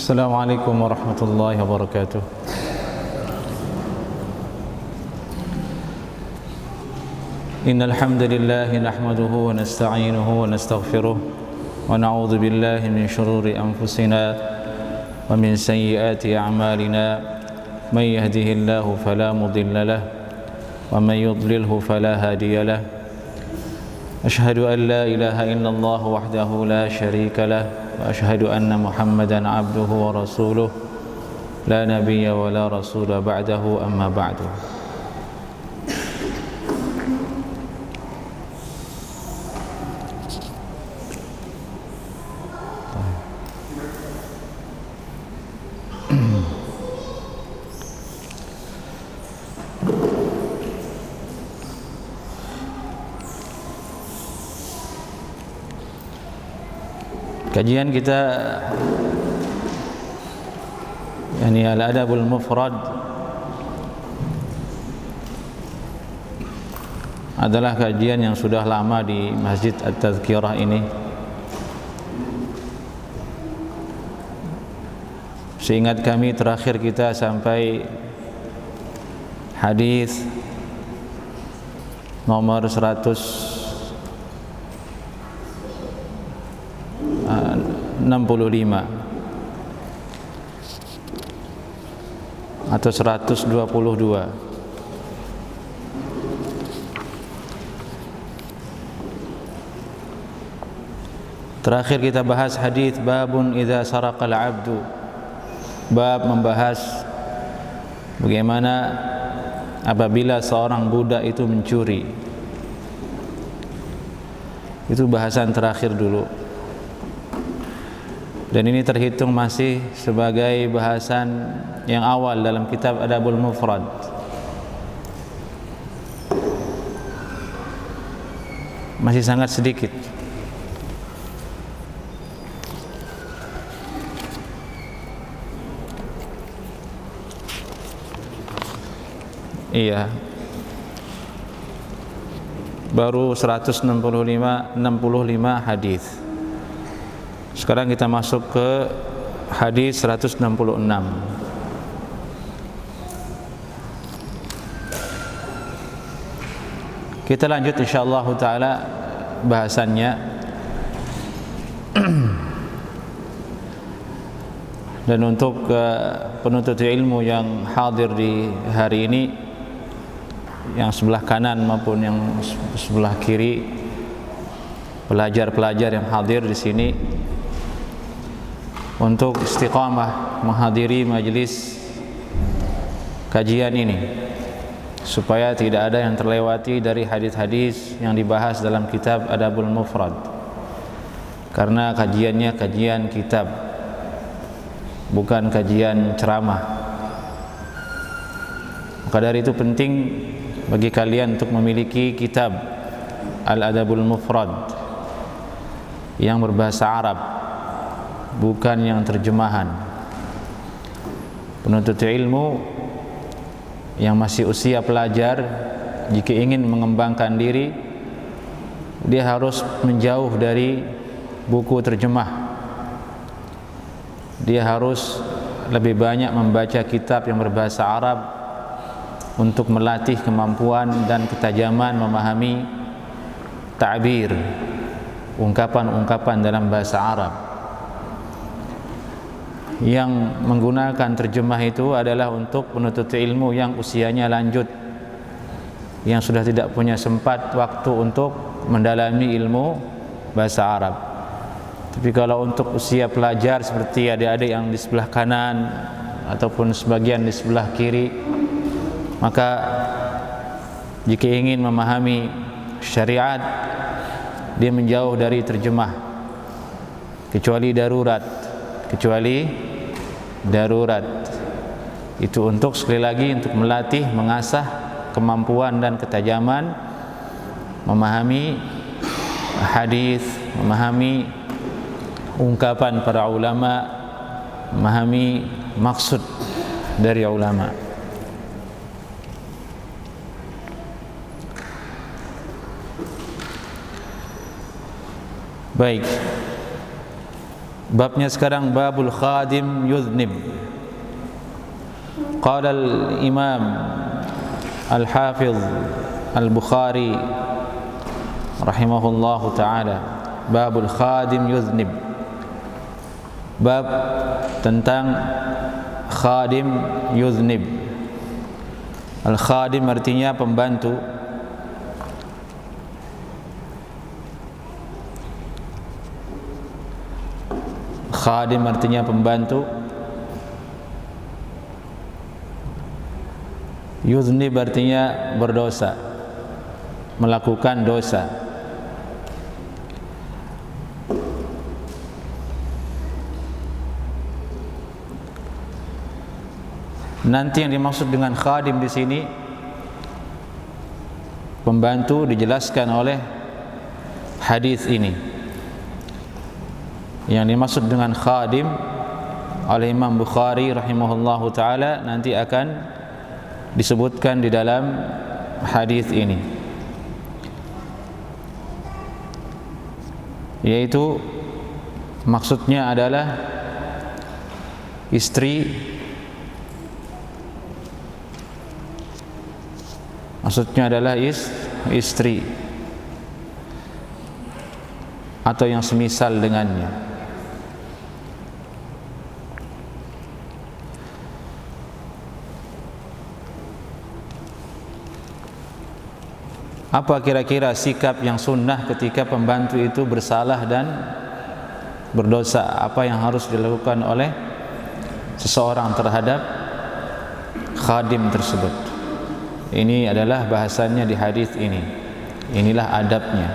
Assalamualaikum warahmatullahi wabarakatuh. Innal hamdalillah nahmaduhu wa nasta'inuhu wa nastaghfiruh wa na'udzu billahi min shururi anfusina wa min sayyiati a'malina. May yahdihillahu fala mudilla lahu wa may yudlilhu fala hadiya lahu. Ashhadu an la ilaha illallah wahdahu la syarika lahu wa ashhadu anna Muhammadan abduhu wa rasuluh la nabiyya wa la rasula ba'dahu amma ba'du. Kajian kita Al-Adabul Mufrad adalah kajian yang sudah lama di Masjid At-Tadhkirah ini. Seingat kami terakhir kita sampai hadis nomor 165 atau 122. Terakhir kita bahas hadis babun idza saraqal abdu, bab membahas bagaimana apabila seorang budak itu mencuri. Itu bahasan terakhir dulu. Dan ini terhitung masih sebagai bahasan yang awal dalam kitab Adabul Mufrad. Masih sangat sedikit. Iya. Baru 65 hadis. Sekarang kita masuk ke hadis 166. Kita lanjut insyaallah taala bahasannya. Dan untuk penuntut ilmu yang hadir di hari ini, yang sebelah kanan maupun yang sebelah kiri, pelajar-pelajar yang hadir di sini, untuk istiqamah menghadiri majelis kajian ini supaya tidak ada yang terlewati dari hadis-hadis yang dibahas dalam kitab Adabul Mufrad, karena kajiannya kajian kitab, bukan kajian ceramah. Maka dari itu penting bagi kalian untuk memiliki kitab Al-Adabul Mufrad yang berbahasa Arab, bukan yang terjemahan. Penuntut ilmu yang masih usia pelajar, jika ingin mengembangkan diri, dia harus menjauh dari buku terjemah. Dia harus lebih banyak membaca kitab yang berbahasa Arab untuk melatih kemampuan dan ketajaman memahami ta'bir, ungkapan-ungkapan dalam bahasa Arab. Yang menggunakan terjemah itu adalah untuk penuntut ilmu yang usianya lanjut, yang sudah tidak punya sempat waktu untuk mendalami ilmu bahasa Arab. Tapi kalau untuk usia pelajar seperti adik-adik yang di sebelah kanan ataupun sebagian di sebelah kiri, maka jika ingin memahami syariat, dia menjauh dari terjemah kecuali darurat. Itu untuk sekali lagi untuk melatih, mengasah kemampuan dan ketajaman memahami hadis, memahami ungkapan para ulama, memahami maksud dari ulama. Baik. Babnya sekarang babul khadim yudhnib. Qala al-Imam Al-Hafiz Al-Bukhari rahimahullahu ta'ala, babul khadim yudhnib. Bab tentang khadim yudhnib. Al-khadim artinya pembantu. Khadim artinya pembantu. Yudhnib artinya berdosa, melakukan dosa. Nanti yang dimaksud dengan khadim di sini, pembantu, dijelaskan oleh hadis ini. Yang dimaksud dengan khadim oleh Imam Bukhari rahimahullahu ta'ala nanti akan disebutkan di dalam hadis ini, yaitu maksudnya adalah istri, maksudnya adalah istri atau yang semisal dengannya. Apa kira-kira sikap yang sunnah ketika pembantu itu bersalah dan berdosa? Apa yang harus dilakukan oleh seseorang terhadap khadim tersebut? Ini adalah bahasannya di hadis ini. Inilah adabnya.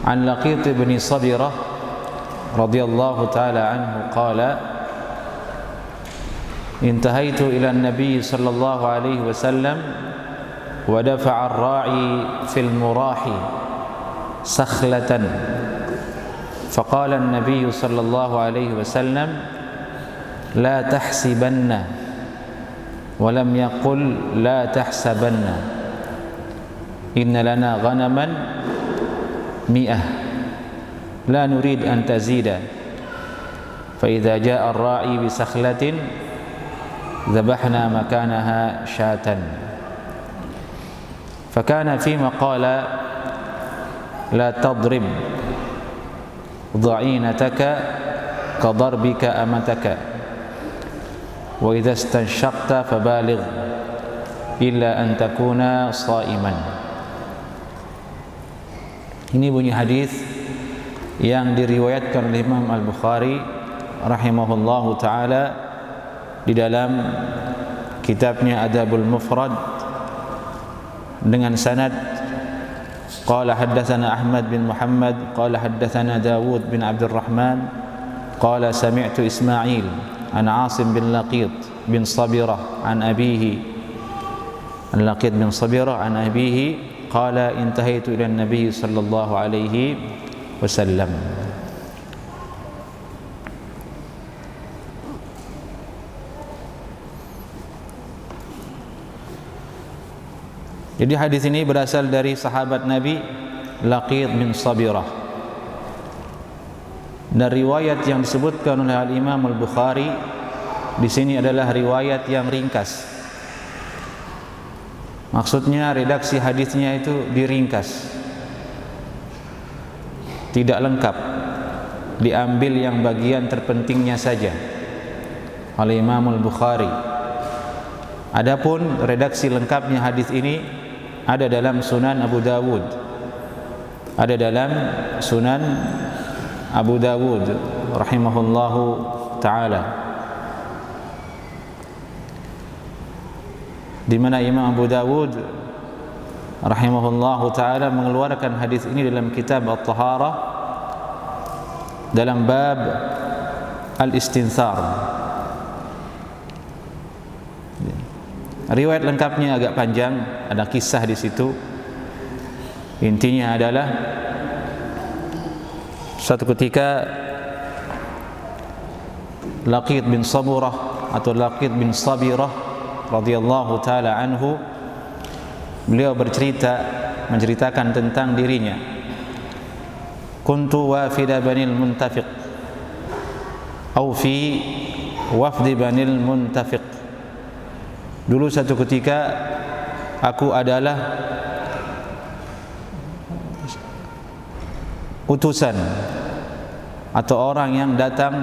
An Laqit bin Sabirah radhiyallahu ta'ala anhu qala intahaitu ila an-nabiy sallallahu alaihi wasallam ودفع الراعي في المراح سخلة فقال النبي صلى الله عليه وسلم لا تحسبن ولم يقل لا تحسبن إن لنا غنما 100 لا نريد أن تزيد فإذا جاء الراعي بسخلة ذبحنا مكانها شاة فكان فيما قال لا تضرب ضعينتك كضربك أمتك وإذا استنشقت فبالغ إلا أن تكون صائما. Ini bunyi hadis yang diriwayatkan oleh Imam Al-Bukhari rahimahullahu ta'ala di dalam kitabnya Adabul Mufrad dengan sanad qala haddatsana Ahmad bin Muhammad qala haddatsana Dawud bin Abdurrahman qala sami'tu Ismail an Asim bin Laqit bin Sabirah an abihi an Laqit bin Sabirah an abihi qala intahaitu ila an-nabiy sallallahu alaihi wasallam. Jadi hadis ini berasal dari sahabat Nabi Laqit bin Sabirah. Dan riwayat yang disebutkan oleh Al-Imam Al-Bukhari di sini adalah riwayat yang ringkas. Maksudnya redaksi hadisnya itu diringkas, tidak lengkap, diambil yang bagian terpentingnya saja oleh Imam Al-Bukhari. Adapun redaksi lengkapnya hadis ini ada dalam Sunan Abu Dawud, ada dalam Sunan Abu Dawud rahimahullahu ta'ala, di mana Imam Abu Dawud rahimahullahu ta'ala mengeluarkan hadis ini dalam kitab At-Taharah dalam bab Al-Istinthar. Riwayat lengkapnya agak panjang, ada kisah di situ. Intinya adalah suatu ketika Laqit bin Saburah atau Laqit bin Sabirah radhiyallahu taala anhu, beliau menceritakan tentang dirinya. kuntu wafida Banil Muntafiq atau fi wafdi Banil Muntafiq. Dulu satu ketika aku adalah utusan atau orang yang datang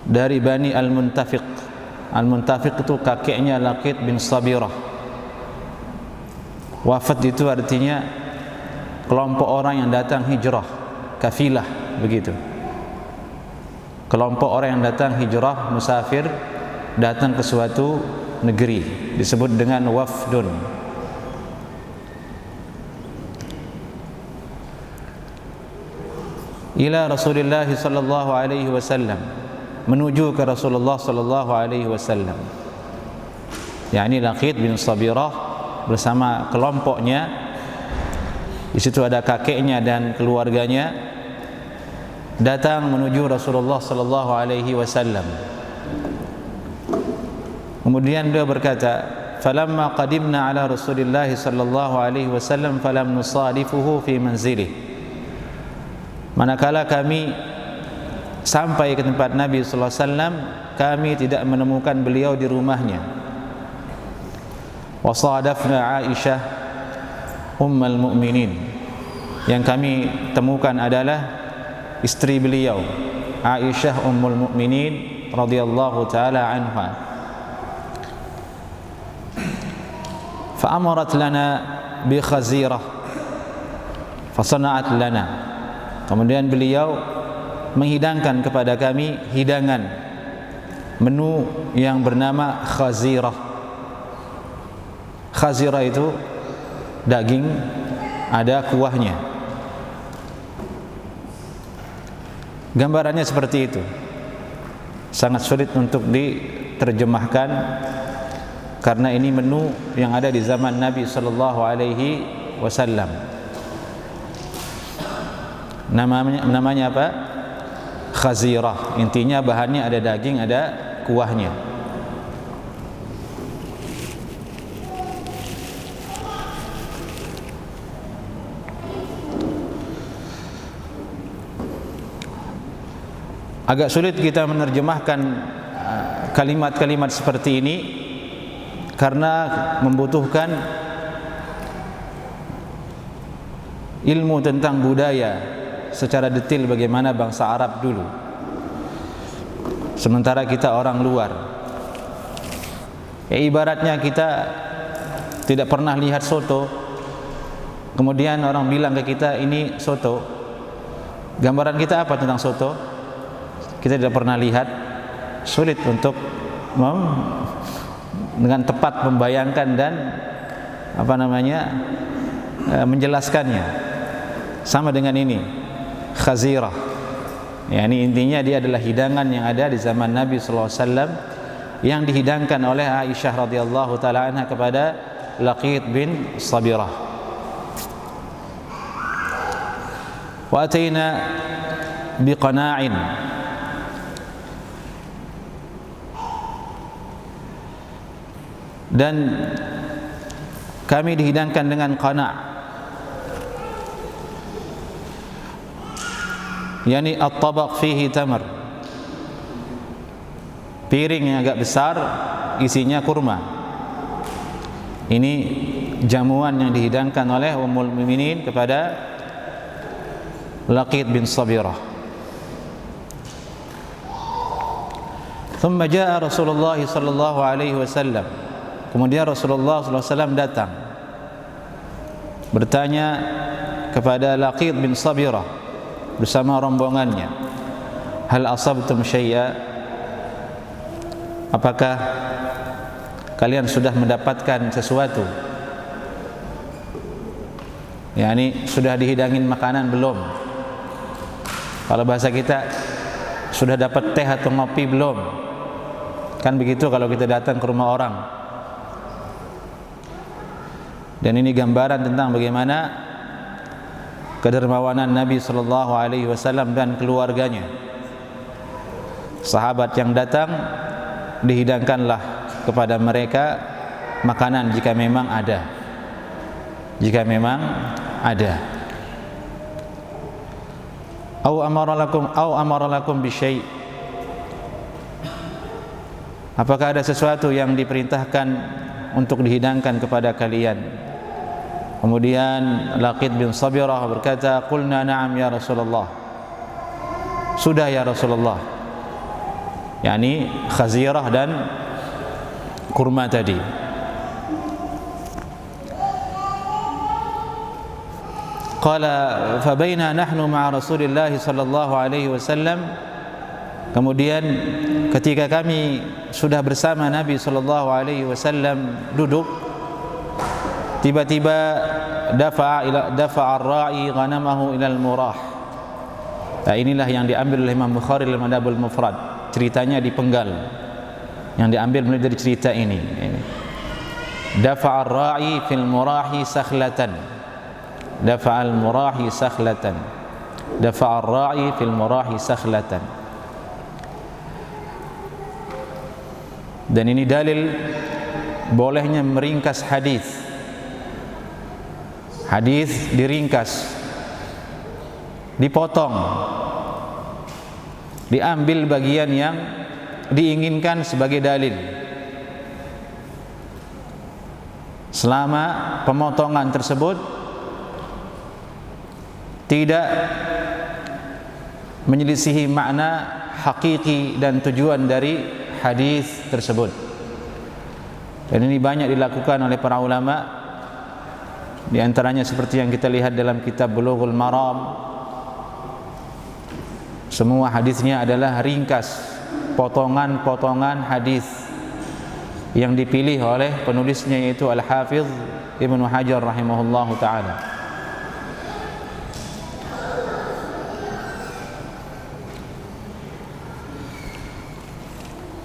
dari Bani Al-Muntafiq. Al-Muntafiq itu kakeknya Laqit bin Sabirah. Wafad itu artinya kelompok orang yang datang hijrah, kafilah, begitu. Kelompok orang yang datang hijrah, musafir, datang ke suatu negeri, disebut dengan wafdun. Ila Rasulullah sallallahu alaihi wasallam, menuju ke Rasulullah sallallahu alaihi wasallam. yakni Laqit bin Sabirah bersama kelompoknya. Di situ ada kakeknya dan keluarganya datang menuju Rasulullah sallallahu alaihi wasallam. Kemudian beliau berkata, "Falamma qadimna ala Rasulillah sallallahu alaihi wasallam falam nusadifuhu fi manzilih." Manakala kami sampai ke tempat Nabi sallallahu alaihi wasallam, kami tidak menemukan beliau di rumahnya. Wa sadafna Aisyah ummul mukminin. Yang kami temukan adalah istri beliau, Aisyah ummul mukminin radhiyallahu taala anha. Fa'amarat lana bi khazirah fasana'at lana. Kemudian beliau menghidangkan kepada kami hidangan menu yang bernama khazirah. Khazirah itu daging, ada kuahnya. Gambarannya seperti itu. Sangat sulit untuk diterjemahkan karena ini menu yang ada di zaman Nabi sallallahu alaihi wasallam. Namanya apa? Khazirah. Intinya bahannya ada daging, ada kuahnya. Agak sulit kita menerjemahkan kalimat-kalimat seperti ini karena membutuhkan ilmu tentang budaya secara detail bagaimana bangsa Arab dulu. Sementara kita orang luar. Ibaratnya kita tidak pernah lihat soto, kemudian orang bilang ke kita ini soto. Gambaran kita apa tentang soto? Kita tidak pernah lihat, sulit untuk dengan tepat membayangkan dan menjelaskannya. Sama dengan ini khazirah, ini intinya dia adalah hidangan yang ada di zaman Nabi sallallahu alaihi wasallam yang dihidangkan oleh Aisyah radhiyallahu taala anha kepada Laqit bin Sabirah. Wa ataina biqana'in, dan kami dihidangkan dengan qana', yakni at-tabaq fihi tamar, piring yang agak besar isinya kurma. Ini jamuan yang dihidangkan oleh Ummul Mukminin kepada Laqit bin Sabirah. Thumma jaa Rasulullah sallallahu alaihi wasallam. Kemudian Rasulullah sallallahu alaihi wasallam datang bertanya kepada Laqit bin Sabirah bersama rombongannya, hal asabtum syai'a, apakah kalian sudah mendapatkan sesuatu? yakni sudah dihidangin makanan belum? Kalau bahasa kita, sudah dapat teh atau ngopi belum? Kan begitu kalau kita datang ke rumah orang. Dan ini gambaran tentang bagaimana kedermawanan Nabi sallallahu alaihi wasallam dan keluarganya. Sahabat yang datang dihidangkanlah kepada mereka makanan jika memang ada. Jika memang ada. Au amara lakum bisyai'. Apakah ada sesuatu yang diperintahkan untuk dihidangkan kepada kalian? Kemudian Laqit bin Sabirah berkata, qulna na'am ya Rasulullah. Sudah ya Rasulullah. yakni khazirah dan kurma tadi. Qala fa baina nahnu ma'a Rasulillah sallallahu alaihi wasallam, kemudian ketika kami sudah bersama Nabi sallallahu alaihi wasallam duduk, tiba-tiba dafa'a ar-ra'i ghanamahu ila al-murah. Nah, inilah yang diambil oleh Imam Bukhari dalam Adabul Mufrad. Ceritanya dipenggal. Yang diambil mulai dari cerita ini. Dafa'a ar-ra'i fil murahi sakhlatan. Dafa'a al-murahi sakhlatan. Dafa'a ar-ra'i fil murahi sakhlatan. Dan ini dalil bolehnya meringkas hadis. Hadis diringkas, dipotong, diambil bagian yang diinginkan sebagai dalil. Selama pemotongan tersebut tidak menyelisihi makna hakiki dan tujuan dari hadis tersebut. Dan ini banyak dilakukan oleh para ulama. Di antaranya seperti yang kita lihat dalam kitab Bulughul Maram. Semua hadisnya adalah ringkas, potongan-potongan hadis yang dipilih oleh penulisnya, yaitu Al-Hafidh Ibnu Hajar rahimahullahu taala.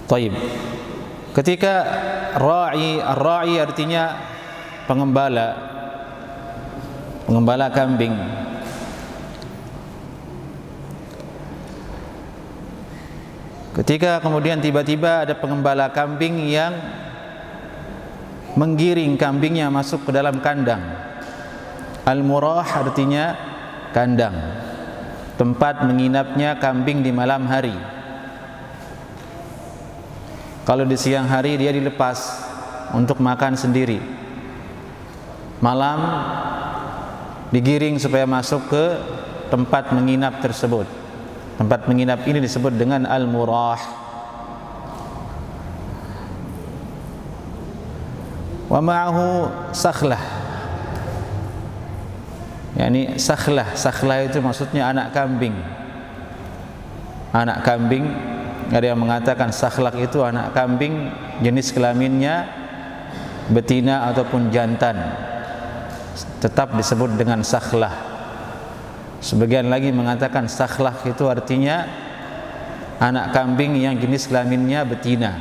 Taib. Ketika ar-ra'i artinya pengembala kambing. Ketika kemudian tiba-tiba ada pengembala kambing yang menggiring kambingnya masuk ke dalam kandang. Al-murah artinya kandang, tempat menginapnya kambing di malam hari. Kalau di siang hari dia dilepas untuk makan sendiri. Malam digiring supaya masuk ke tempat menginap tersebut. Tempat menginap ini disebut dengan al-murah. Wa ma'ahu sakhlah. Yani sakhlah itu maksudnya anak kambing. Anak kambing, ada yang mengatakan sakhlak itu anak kambing jenis kelaminnya betina ataupun jantan, tetap disebut dengan sakhlah. Sebagian lagi mengatakan sakhlah itu artinya anak kambing yang jenis kelaminnya betina.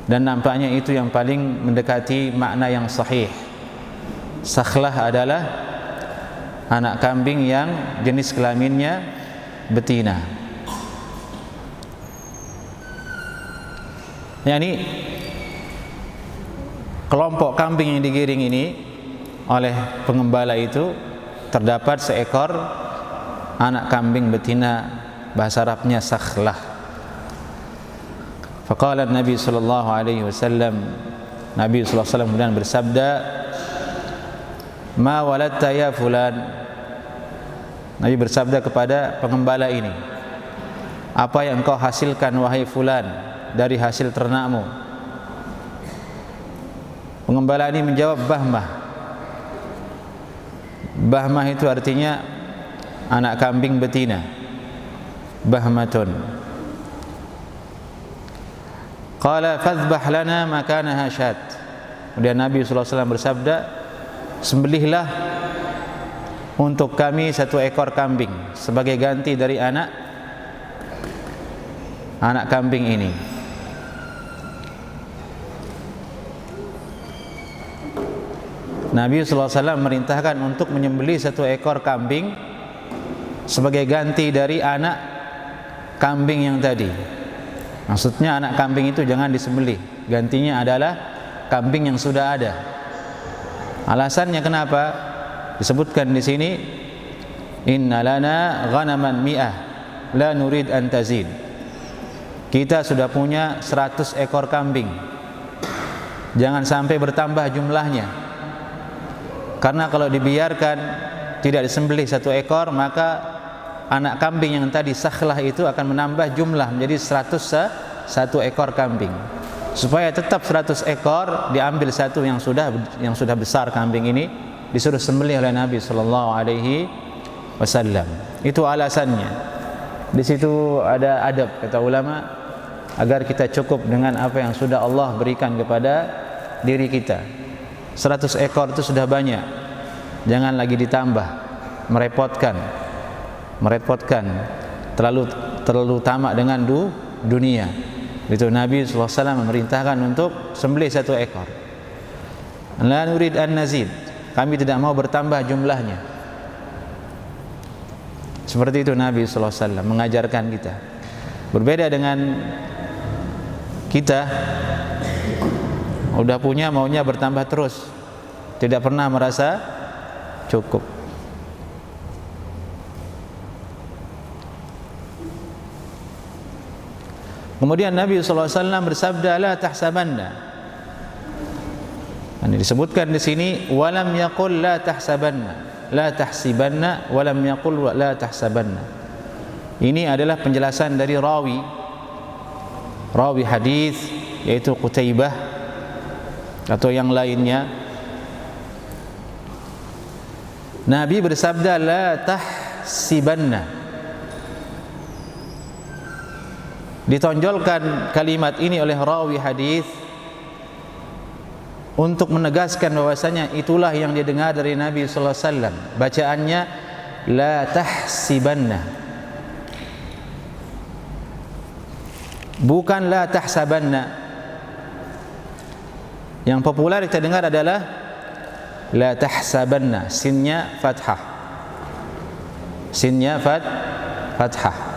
Dan nampaknya itu yang paling mendekati makna yang sahih. Sakhlah adalah anak kambing yang jenis kelaminnya betina. Yani kelompok kambing yang digiring ini oleh pengembala itu terdapat seekor anak kambing betina, bahasa Arabnya sakhlah. Faqala Nabi sallallahu alaihi wasallam, Nabi sallallahu alaihi wasallam kemudian bersabda, "Ma waladta ya fulan." Nabi bersabda kepada pengembala ini, "Apa yang kau hasilkan wahai fulan dari hasil ternakmu?" Pengembala ini menjawab, "Bahmah." Bahmah itu artinya anak kambing betina. Bahmatun. Qala fadhbah lana makanaha syat. Kemudian Nabi sallallahu alaihi wasallam bersabda, "Sembelihlah untuk kami satu ekor kambing sebagai ganti dari anak kambing ini." Nabi sallallahu alaihi wasallam merintahkan untuk menyembelih satu ekor kambing sebagai ganti dari anak kambing yang tadi. Maksudnya anak kambing itu jangan disembelih, gantinya adalah kambing yang sudah ada. Alasannya kenapa? Disebutkan di sini, Inna lana ghanaman mi'ah la nurid an tazid. Kita sudah punya 100 ekor kambing, jangan sampai bertambah jumlahnya. Karena kalau dibiarkan tidak disembelih 1 ekor, maka anak kambing yang tadi sakhlah itu akan menambah jumlah menjadi 101 ekor kambing. Supaya tetap 100 ekor, diambil satu yang sudah besar kambing ini, disuruh sembelih oleh Nabi sallallahu alaihi wasallam. Itu alasannya. Di situ ada adab, kata ulama, agar kita cukup dengan apa yang sudah Allah berikan kepada diri kita. 100 ekor itu sudah banyak, jangan lagi ditambah, merepotkan, terlalu tamak dengan dunia. Itu Nabi SAW memerintahkan untuk sembelih 1 ekor. La nurid an nazid, kami tidak mau bertambah jumlahnya. Seperti itu Nabi SAW mengajarkan kita. Berbeda dengan kita, udah punya maunya bertambah terus, tidak pernah merasa cukup. Kemudian Nabi SAW bersabda, la tahsabanna. Ini disebutkan di sini, walam yaqul la tahsabanna, la tahsibanna, walam yaqul la tahsabanna. Ini adalah penjelasan dari rawi hadis, yaitu Qutaibah atau yang lainnya. Nabi bersabda, la tahsibanna. Ditonjolkan kalimat ini oleh rawi hadis untuk menegaskan bahwasanya itulah yang didengar dari Nabi sallallahu alaihi wasallam. Bacaannya la tahsibanna, bukan la tahsabanna. Yang populer kita dengar adalah la tahsabanna, sinnya fathah, fathah.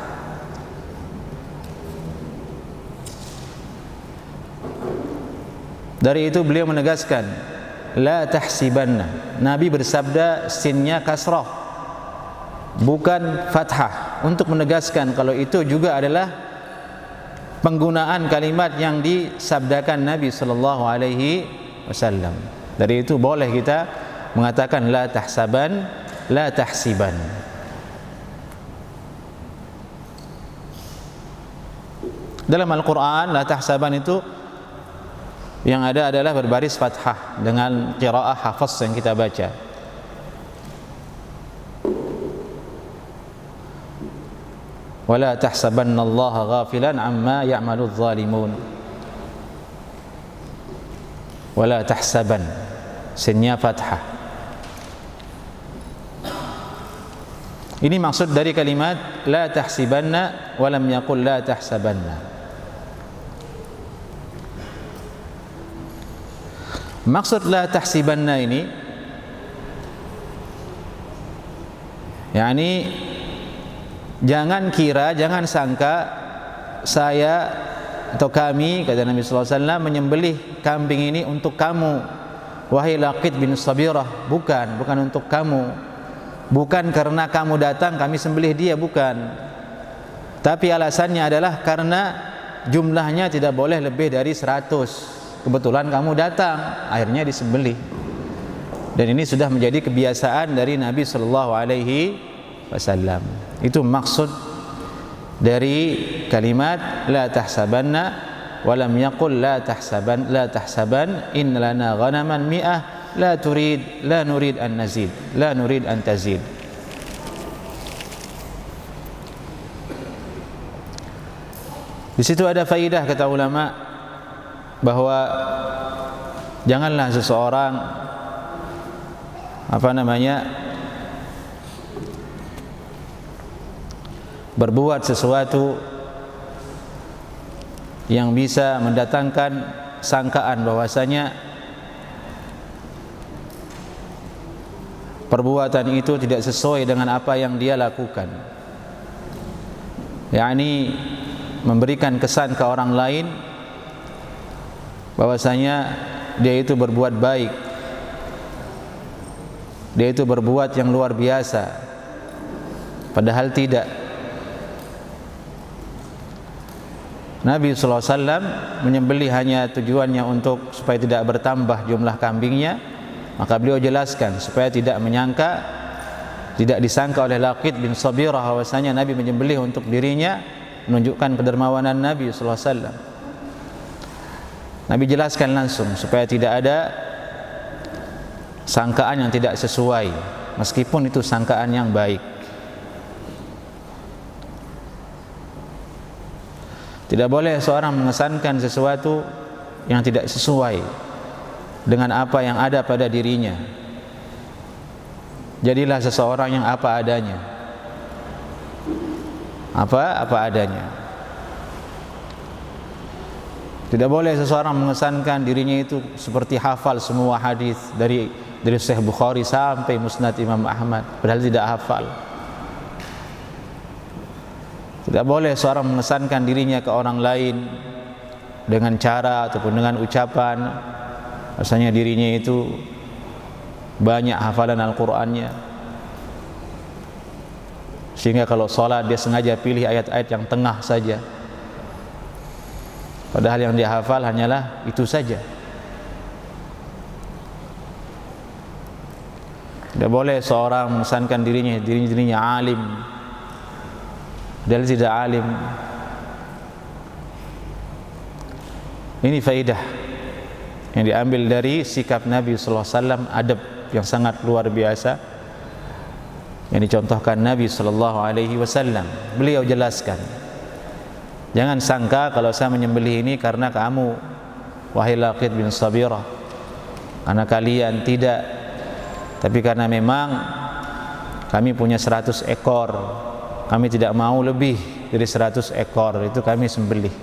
Dari itu beliau menegaskan la tahsibanna. Nabi bersabda sinnya kasrah, bukan fathah, untuk menegaskan kalau itu juga adalah penggunaan kalimat yang disabdakan Nabi sallallahu alaihi wasallam. Dari itu boleh kita mengatakan la tahsaban, la tahsiban. Dalam Al-Qur'an la tahsaban itu yang ada adalah berbaris fathah dengan qiraah Hafs yang kita baca. Wala tahsabanna Allaha ghafilan amma ya'maludz zalimun. Wala tahsaban, sinnya fathah. Ini maksud dari kalimat la tahsibanna wa lam yaqul la tahsabanna. Maksud la tahsibanna ini, yakni jangan kira, jangan sangka saya atau kami, kata Nabi sallallahu alaihi wasallam, menyembelih kambing ini untuk kamu, wahai Laqit bin Sabirah. Bukan untuk kamu, bukan karena kamu datang kami sembelih dia, bukan. Tapi alasannya adalah karena jumlahnya tidak boleh lebih dari 100. Kebetulan kamu datang, akhirnya disembelih. Dan ini sudah menjadi kebiasaan dari Nabi sallallahu alaihi wasallam. Itu maksud dari kalimat la tahsabanna wa lam yaqul la tahsaban inna lana ghanaman mi'ah la nurid an nazid, la nurid an tazid. Di situ ada faidah, kata ulama, bahwa janganlah seseorang berbuat sesuatu yang bisa mendatangkan sangkaan bahwasanya perbuatan itu tidak sesuai dengan apa yang dia lakukan, yakni memberikan kesan ke orang lain bahwasanya dia itu berbuat baik, dia itu berbuat yang luar biasa, Padahal tidak. Nabi SAW menyembelih hanya tujuannya untuk supaya tidak bertambah jumlah kambingnya. Maka beliau jelaskan supaya tidak disangka oleh Laqit bin Sabirah bahwasanya Nabi menyembelih untuk dirinya, menunjukkan kedermawanan Nabi SAW. Nabi jelaskan langsung supaya tidak ada sangkaan yang tidak sesuai, meskipun itu sangkaan yang baik. Tidak boleh seorang mengesankan sesuatu yang tidak sesuai dengan apa yang ada pada dirinya. Jadilah seseorang yang apa adanya. Apa adanya. Tidak boleh seseorang mengesankan dirinya itu seperti hafal semua hadis dari Sahih Bukhari sampai Musnad Imam Ahmad, padahal tidak hafal. Tidak boleh seorang mengesankan dirinya ke orang lain dengan cara ataupun dengan ucapan rasanya dirinya itu banyak hafalan Al-Qur'annya, sehingga kalau sholat dia sengaja pilih ayat-ayat yang tengah saja, padahal yang dia hafal hanyalah itu saja. Tidak boleh seorang mengesankan dirinya alim padahal tidak alim. Ini faidah yang diambil dari sikap Nabi sallallahu alaihi wasallam, adab yang sangat luar biasa yang dicontohkan Nabi sallallahu alaihi wasallam. Beliau jelaskan, jangan sangka kalau saya menyembelih ini karena kamu, wahai Laqit bin Sabirah, karena kalian, tidak, tapi karena memang kami punya 100 ekor, kami tidak mau lebih dari 100 ekor, itu kami sembelih.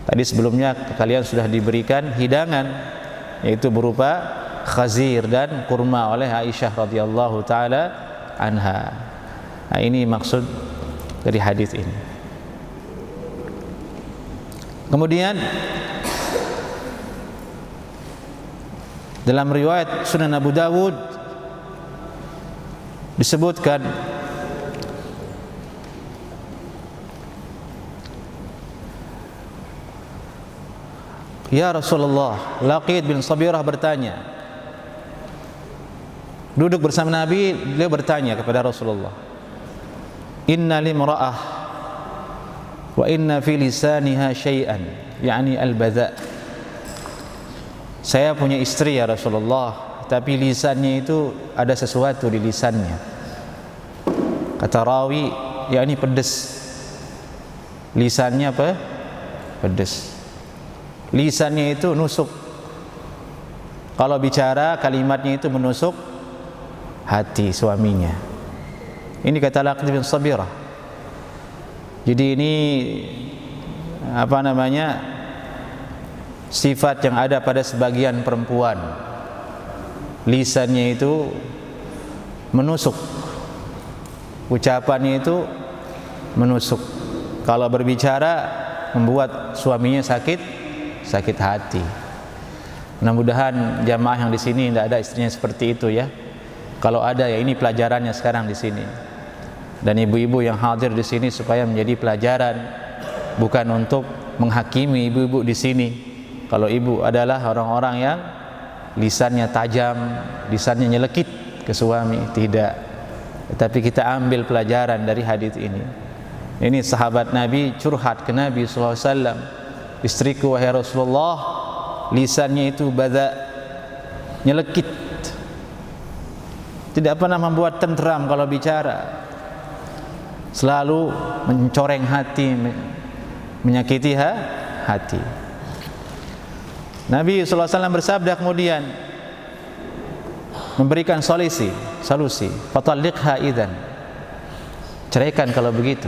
Tadi sebelumnya kalian sudah diberikan hidangan, yaitu berupa khazir dan kurma oleh Aisyah radhiyallahu taala anha. Nah, ini maksud dari hadis ini. Kemudian dalam riwayat Sunan Abu Dawud disebutkan ya Rasulullah, Laqit bin Sabirah bertanya, duduk bersama Nabi, beliau bertanya kepada Rasulullah, inna limra'ah wa inna fi lisaniha syai'an, yakni al-badha'. Saya punya istri ya Rasulullah, tapi lisannya itu ada sesuatu di lisannya. Kata rawi, yakni pedes. Lisannya apa? Pedes. Lisannya itu nusuk. Kalau bicara kalimatnya itu menusuk hati suaminya. Ini kata Laqit bin Sabirah. Jadi ini sifat yang ada pada sebagian perempuan. Lisannya itu menusuk, ucapannya itu menusuk. Kalau berbicara membuat suaminya sakit hati. Mudah-mudahan jamaah yang di sini tidak ada istrinya seperti itu ya. Kalau ada ya ini pelajarannya sekarang di sini. Dan ibu-ibu yang hadir di sini supaya menjadi pelajaran, bukan untuk menghakimi ibu-ibu di sini. Kalau ibu adalah orang-orang yang lisannya tajam, lisannya nyelekit ke suami, tidak. Tetapi kita ambil pelajaran dari hadis ini. Ini sahabat Nabi curhat ke Nabi sallallahu alaihi wasallam, istriku wahai Rasulullah, lisannya itu badha, nyelekit, tidak pernah membuat tenteram kalau bicara, selalu mencoreng hati, menyakiti hati. Nabi sallallahu alaihi wasallam bersabda kemudian memberikan solusi, fatalliqha idzan, ceraikan kalau begitu.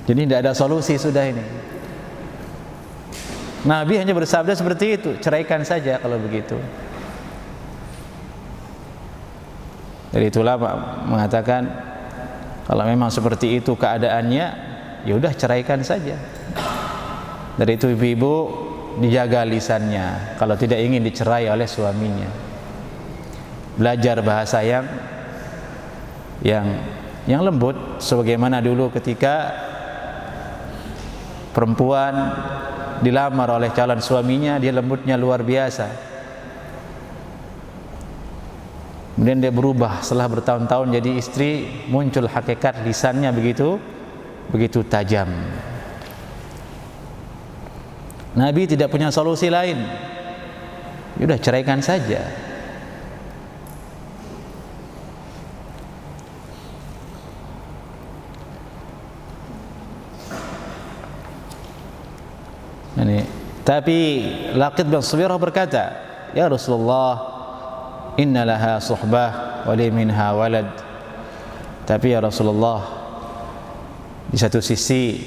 Jadi tidak ada solusi sudah ini. Nabi hanya bersabda seperti itu, ceraikan saja kalau begitu. Dari itulah mengatakan kalau memang seperti itu keadaannya, ya udah ceraikan saja. Dari itu ibu-ibu dijaga lisannya kalau tidak ingin dicerai oleh suaminya. Belajar bahasa yang yang lembut, sebagaimana dulu ketika perempuan dilamar oleh calon suaminya, dia lembutnya luar biasa. Kemudian dia berubah setelah bertahun-tahun jadi istri, muncul hakikat lisannya begitu tajam. Nabi tidak punya solusi lain, sudah ceraikan saja. Tapi Laqit bin Sabirah berkata, "Ya Rasulullah, inna laha suhbah wa li minha walad." Tapi ya Rasulullah, di satu sisi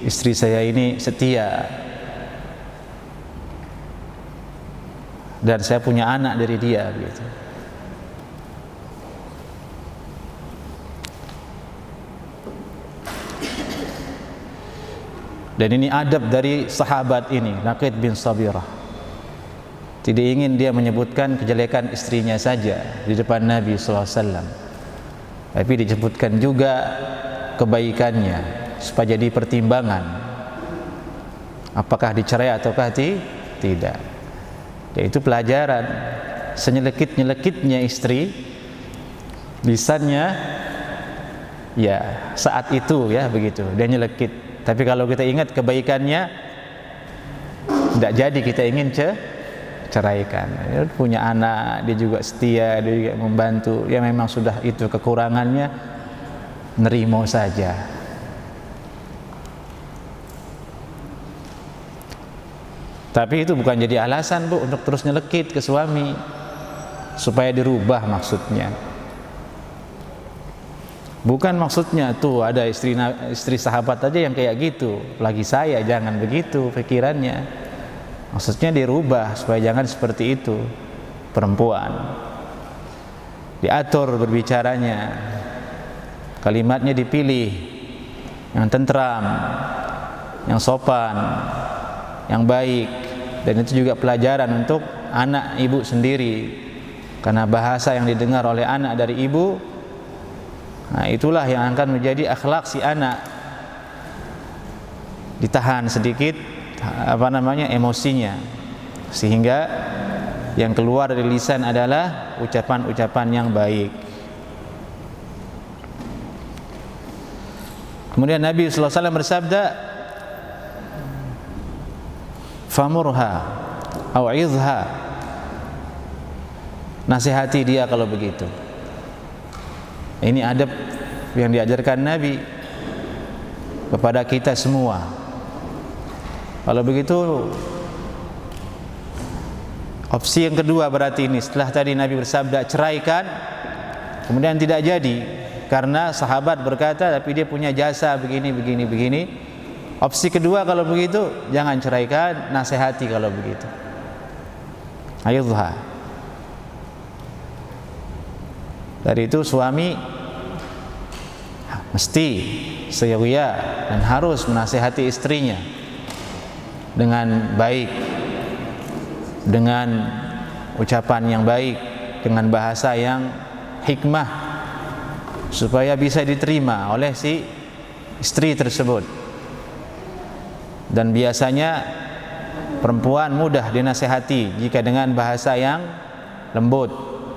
istri saya ini setia dan saya punya anak dari dia gitu. Dan ini adab dari sahabat ini, Laqit bin Sabirah. Tidak ingin dia menyebutkan kejelekan istrinya saja di depan Nabi SAW, tapi disebutkan juga kebaikannya supaya jadi pertimbangan apakah dicerai ataukah tidak. Yaitu pelajaran senyelekit-nyelekitnya istri, lisannya ya saat itu ya begitu dia nyelekit. Tapi kalau kita ingat kebaikannya, tidak jadi kita ingin ceraikan. Dia punya anak, dia juga setia, dia juga membantu. Ya memang sudah itu kekurangannya, nerimo saja. Tapi itu bukan jadi alasan Bu untuk terus nyelekit ke suami supaya dirubah maksudnya. Bukan maksudnya tuh ada istri sahabat aja yang kayak gitu, lagi saya jangan begitu pikirannya. Maksudnya dirubah supaya jangan seperti itu. Perempuan diatur berbicaranya, kalimatnya dipilih yang tentram, yang sopan, yang baik. Dan itu juga pelajaran untuk anak ibu sendiri, karena bahasa yang didengar oleh anak dari ibu, nah itulah yang akan menjadi akhlak si anak. Ditahan sedikit emosinya, sehingga yang keluar dari lisan adalah ucapan-ucapan yang baik. Kemudian Nabi sallallahu alaihi wasallam bersabda, "Famurha aw izha." Nasihati dia kalau begitu. Ini adab yang diajarkan Nabi kepada kita semua. Kalau begitu, opsi yang kedua berarti ini, setelah tadi Nabi bersabda ceraikan, kemudian tidak jadi karena sahabat berkata tapi dia punya jasa begini. Opsi kedua kalau begitu, jangan ceraikan, nasihati kalau begitu. Ayudha. Dari itu suami mesti seyawiyah dan harus menasihati istrinya dengan baik, dengan ucapan yang baik, dengan bahasa yang hikmah, supaya bisa diterima oleh si istri tersebut. Dan biasanya perempuan mudah dinasihati jika dengan bahasa yang lembut,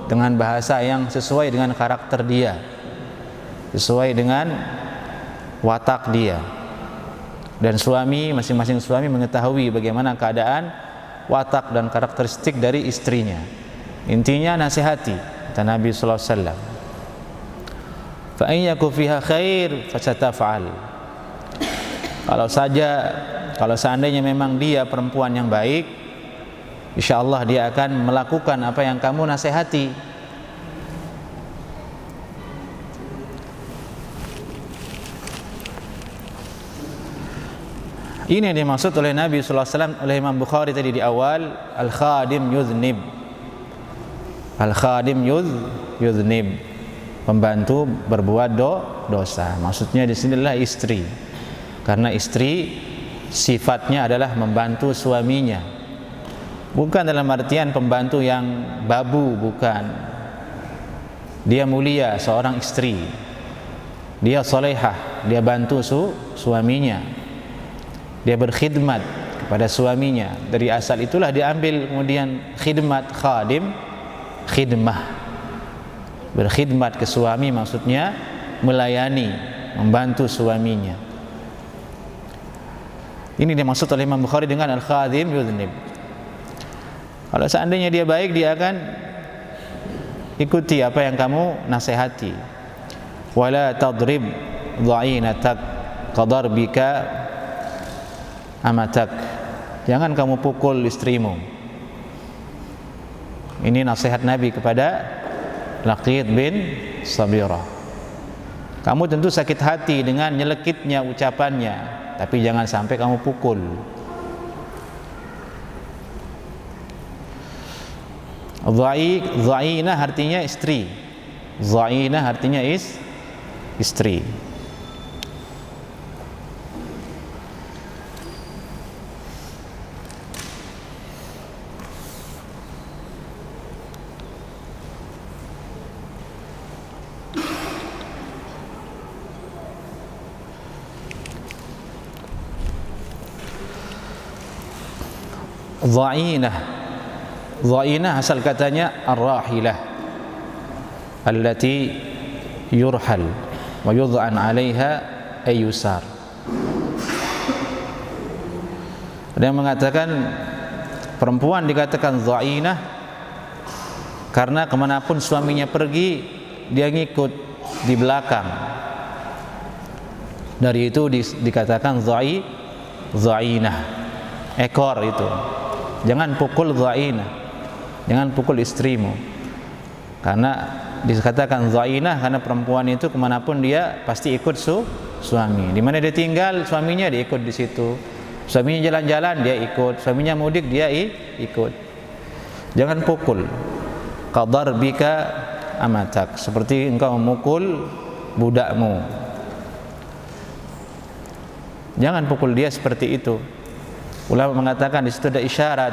dengan bahasa yang sesuai dengan karakter dia, sesuai dengan watak dia. Dan masing-masing suami mengetahui bagaimana keadaan watak dan karakteristik dari istrinya. Intinya nasihati, kata Nabi sallallahu alaihi wasallam. Fa in yaku fiha khair fasataf'al. Kalau seandainya memang dia perempuan yang baik, insyaallah dia akan melakukan apa yang kamu nasihati. Ini yang dimaksud oleh Nabi sallallahu alaihi wasallam, oleh Imam Bukhari tadi di awal, al-khadim yudhnib. Al-khadim yudhnib, pembantu berbuat dosa. Maksudnya di sinilah istri. Karena istri sifatnya adalah membantu suaminya. Bukan dalam artian pembantu yang babu, bukan. dia mulia, seorang istri, dia salihah, dia bantu suaminya, dia berkhidmat kepada suaminya. Dari asal itulah diambil kemudian khidmat, khadim, khidmah. Berkhidmat ke suami maksudnya melayani, membantu suaminya. Ini dimaksud oleh Imam Bukhari dengan al-khadim yudhnib. Kalau seandainya dia baik, dia akan ikuti apa yang kamu nasihati. Wala tadrib dha'inatak qadarbika amatak. Jangan kamu pukul istrimu. Ini nasihat Nabi kepada Laqit bin Sabirah. Kamu tentu sakit hati dengan nyelekitnya ucapannya, tapi jangan sampai kamu pukul. Dha'inah artinya istri. Dha'inah artinya istri. Dha'inah asal katanya ar-rahilah allati yurhal wa yud'an 'alaiha ayyusar. Ada yang mengatakan perempuan dikatakan dha'inah karena kemanapun suaminya pergi dia ngikut di belakang. Dari itu dikatakan dha'inah, ekor itu. Jangan pukul dha'inah, jangan pukul istrimu. Karena dikatakan dha'inah karena perempuan itu kemanapun dia pasti ikut suami. Di mana dia tinggal, suaminya dia ikut di situ. Suaminya jalan-jalan dia ikut, suaminya mudik dia ikut. Jangan pukul. Qadarbika amatak, seperti engkau memukul budakmu. Jangan pukul dia seperti itu. Ulama mengatakan di situ ada isyarat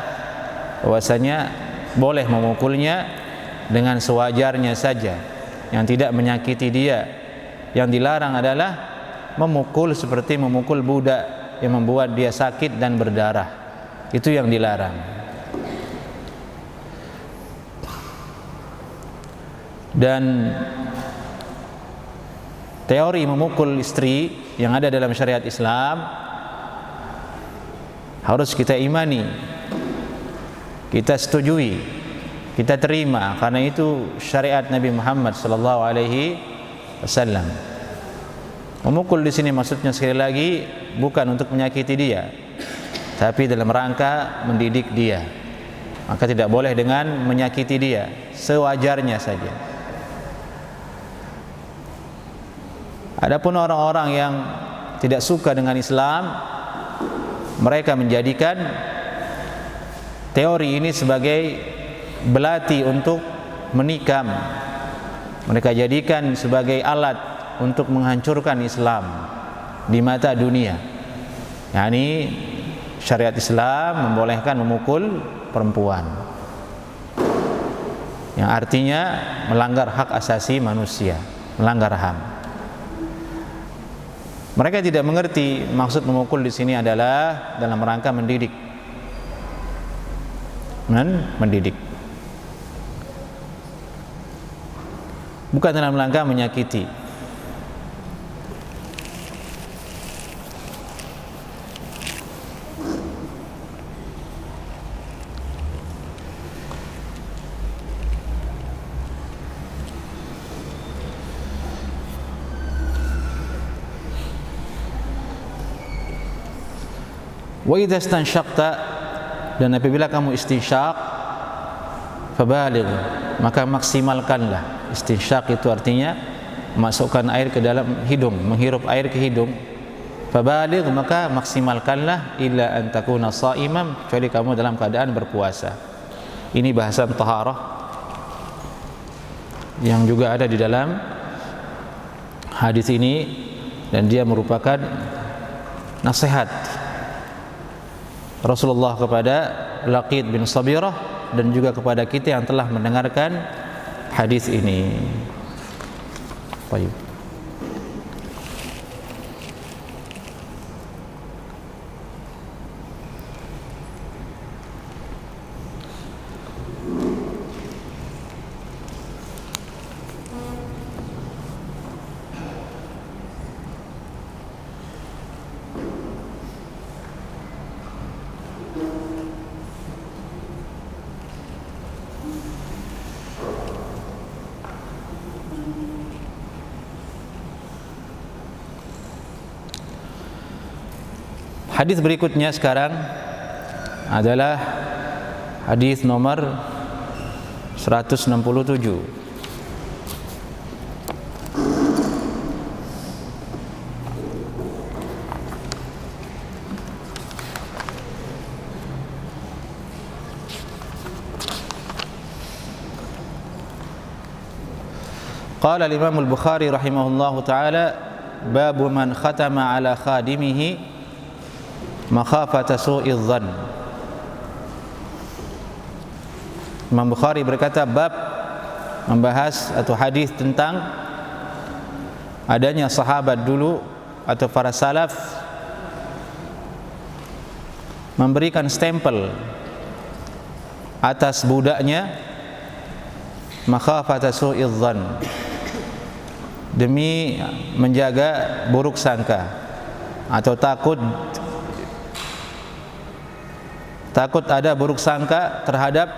bahwasanya boleh memukulnya dengan sewajarnya saja, yang tidak menyakiti dia. Yang dilarang adalah memukul seperti memukul budak yang membuat dia sakit dan berdarah. Itu yang dilarang. Dan teori memukul istri yang ada dalam syariat Islam harus kita imani, kita setujui, kita terima, karena itu syariat Nabi Muhammad sallallahu alaihi wasallam. Memukul di sini maksudnya sekali lagi bukan untuk menyakiti dia, tapi dalam rangka mendidik dia. Maka tidak boleh dengan menyakiti dia, sewajarnya saja. Adapun orang-orang yang tidak suka dengan Islam, mereka menjadikan teori ini sebagai belati untuk menikam. Mereka jadikan sebagai alat untuk menghancurkan Islam di mata dunia. Yani syariat Islam membolehkan memukul perempuan, yang artinya melanggar hak asasi manusia, melanggar HAM. Mereka tidak mengerti maksud memukul di sini adalah dalam rangka mendidik. Mendidik. Bukan dalam rangka menyakiti. Wa idza istansyaqta, dan apabila kamu istinsyaq, fabaligh, maka maksimalkanlah. Istinsyaq itu artinya masukkan air ke dalam hidung, menghirup air ke hidung. Fabaligh, maka maksimalkanlah, illa an takuna sha'iman, kecuali kamu dalam keadaan berpuasa. Ini bahasan taharah yang juga ada di dalam hadis ini, dan dia merupakan nasihat Rasulullah kepada Laqit bin Sabirah dan juga kepada kita yang telah mendengarkan hadis ini. Baik. Hadis berikutnya sekarang adalah hadis nomor 167. Qala al-Imam al-Bukhari rahimahullahu taala, babu man khatama ala khadimihi makhafata su'iz dhann. Imam Bukhari berkata, bab membahas atau hadis tentang adanya sahabat dulu atau para salaf memberikan stempel atas budaknya makhafata su'iz dhann, demi menjaga buruk sangka atau takut ada buruk sangka terhadap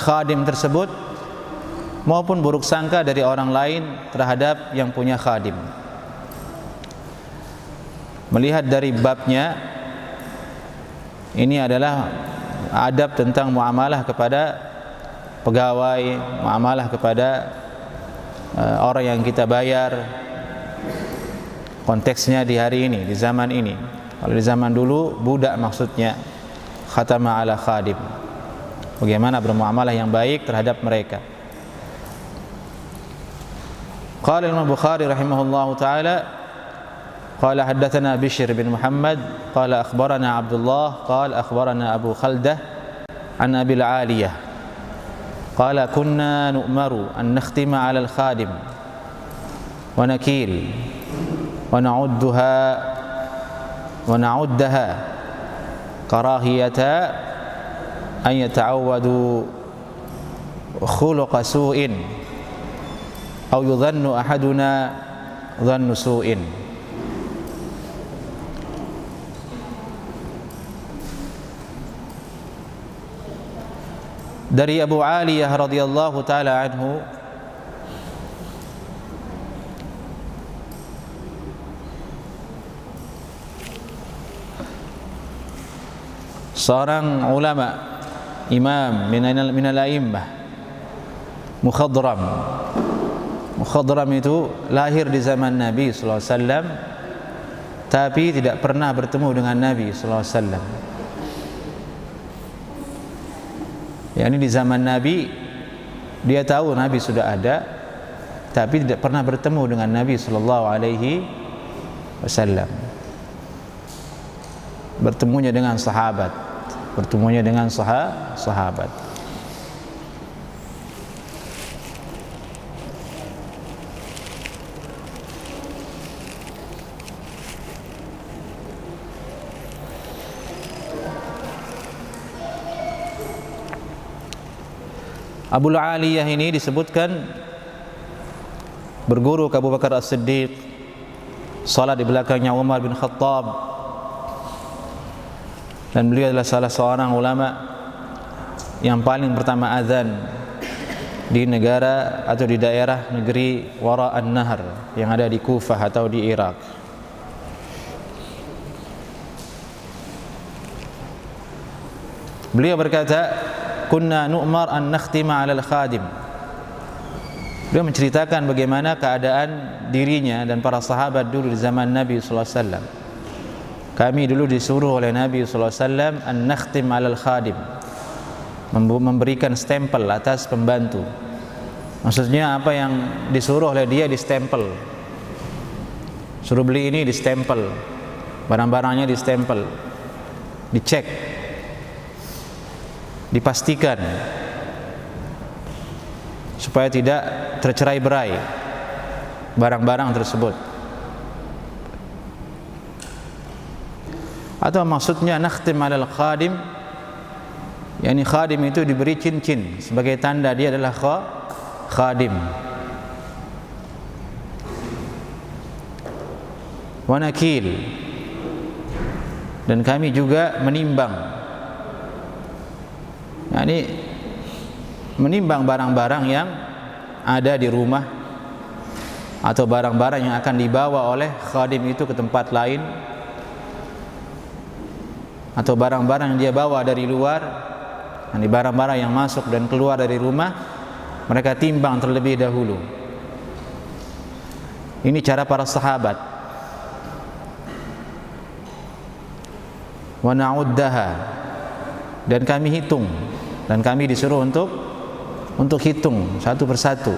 khadim tersebut maupun buruk sangka dari orang lain terhadap yang punya khadim. Melihat dari babnya, ini adalah adab tentang muamalah kepada pegawai, muamalah kepada orang yang kita bayar. Konteksnya di hari ini, di zaman ini. Kalau di zaman dulu budak maksudnya, khatama ala khadim, bagaimana bermuamalah yang baik terhadap mereka. Qala Imam Bukhari rahimahullahu taala, qala haddatsana Bishr bin Muhammad qala akhbarana Abdullah qala akhbarana Abu Khaldah an Abi al-Aliyah qala kunna nu'maru an nakhtima ala al-khadim wa nakil wa na'uddaha karahiyata an yata'awwadu khuluqa su'in aw yudhannu ahaduna dhannu su'in. Dari Abu Aliyah radhiyallahu taala anhu, seorang ulama, imam minal a'immah, mukhadram. Mukhadram itu lahir di zaman Nabi sallallahu alaihi wasallam tapi tidak pernah bertemu dengan Nabi sallallahu alaihi wasallam. yakni di zaman Nabi dia tahu Nabi sudah ada tapi tidak pernah bertemu dengan Nabi sallallahu alaihi wasallam. Bertemunya dengan sahabat, bertemunya dengan sahabat. Abu Aliyah ini disebutkan berguru ke Abu Bakar As-Siddiq, salat di belakangnya Umar bin Khattab, dan beliau adalah salah seorang ulama yang paling pertama azan di negara atau di daerah negeri Wara an-Nahr yang ada di Kufah atau di Irak. Beliau berkata, kunna nu'mar an nakhtima 'ala al-khadim. Beliau menceritakan bagaimana keadaan dirinya dan para sahabat dulu di zaman Nabi sallallahu alaihi wasallam. Kami dulu disuruh oleh Nabi sallallahu alaihi wasallam an nakhtim 'ala al-khadim, memberikan stempel atas pembantu. Maksudnya apa yang disuruh oleh dia distempel. Suruh beli ini distempel, barang-barangnya distempel, dicek, dipastikan supaya tidak tercerai-berai. barang-barang tersebut. Atau maksudnya nakhtim 'alal khadim, yakni khadim itu diberi cincin sebagai tanda dia adalah khadim. Wa nakil, dan kami juga menimbang, yakni menimbang barang-barang yang ada di rumah atau barang-barang yang akan dibawa oleh khadim itu ke tempat lain, atau barang-barang yang dia bawa dari luar, ini barang-barang yang masuk dan keluar dari rumah, mereka timbang terlebih dahulu. Ini cara para sahabat. Wa na'uddaha, dan kami hitung, dan kami disuruh untuk hitung satu persatu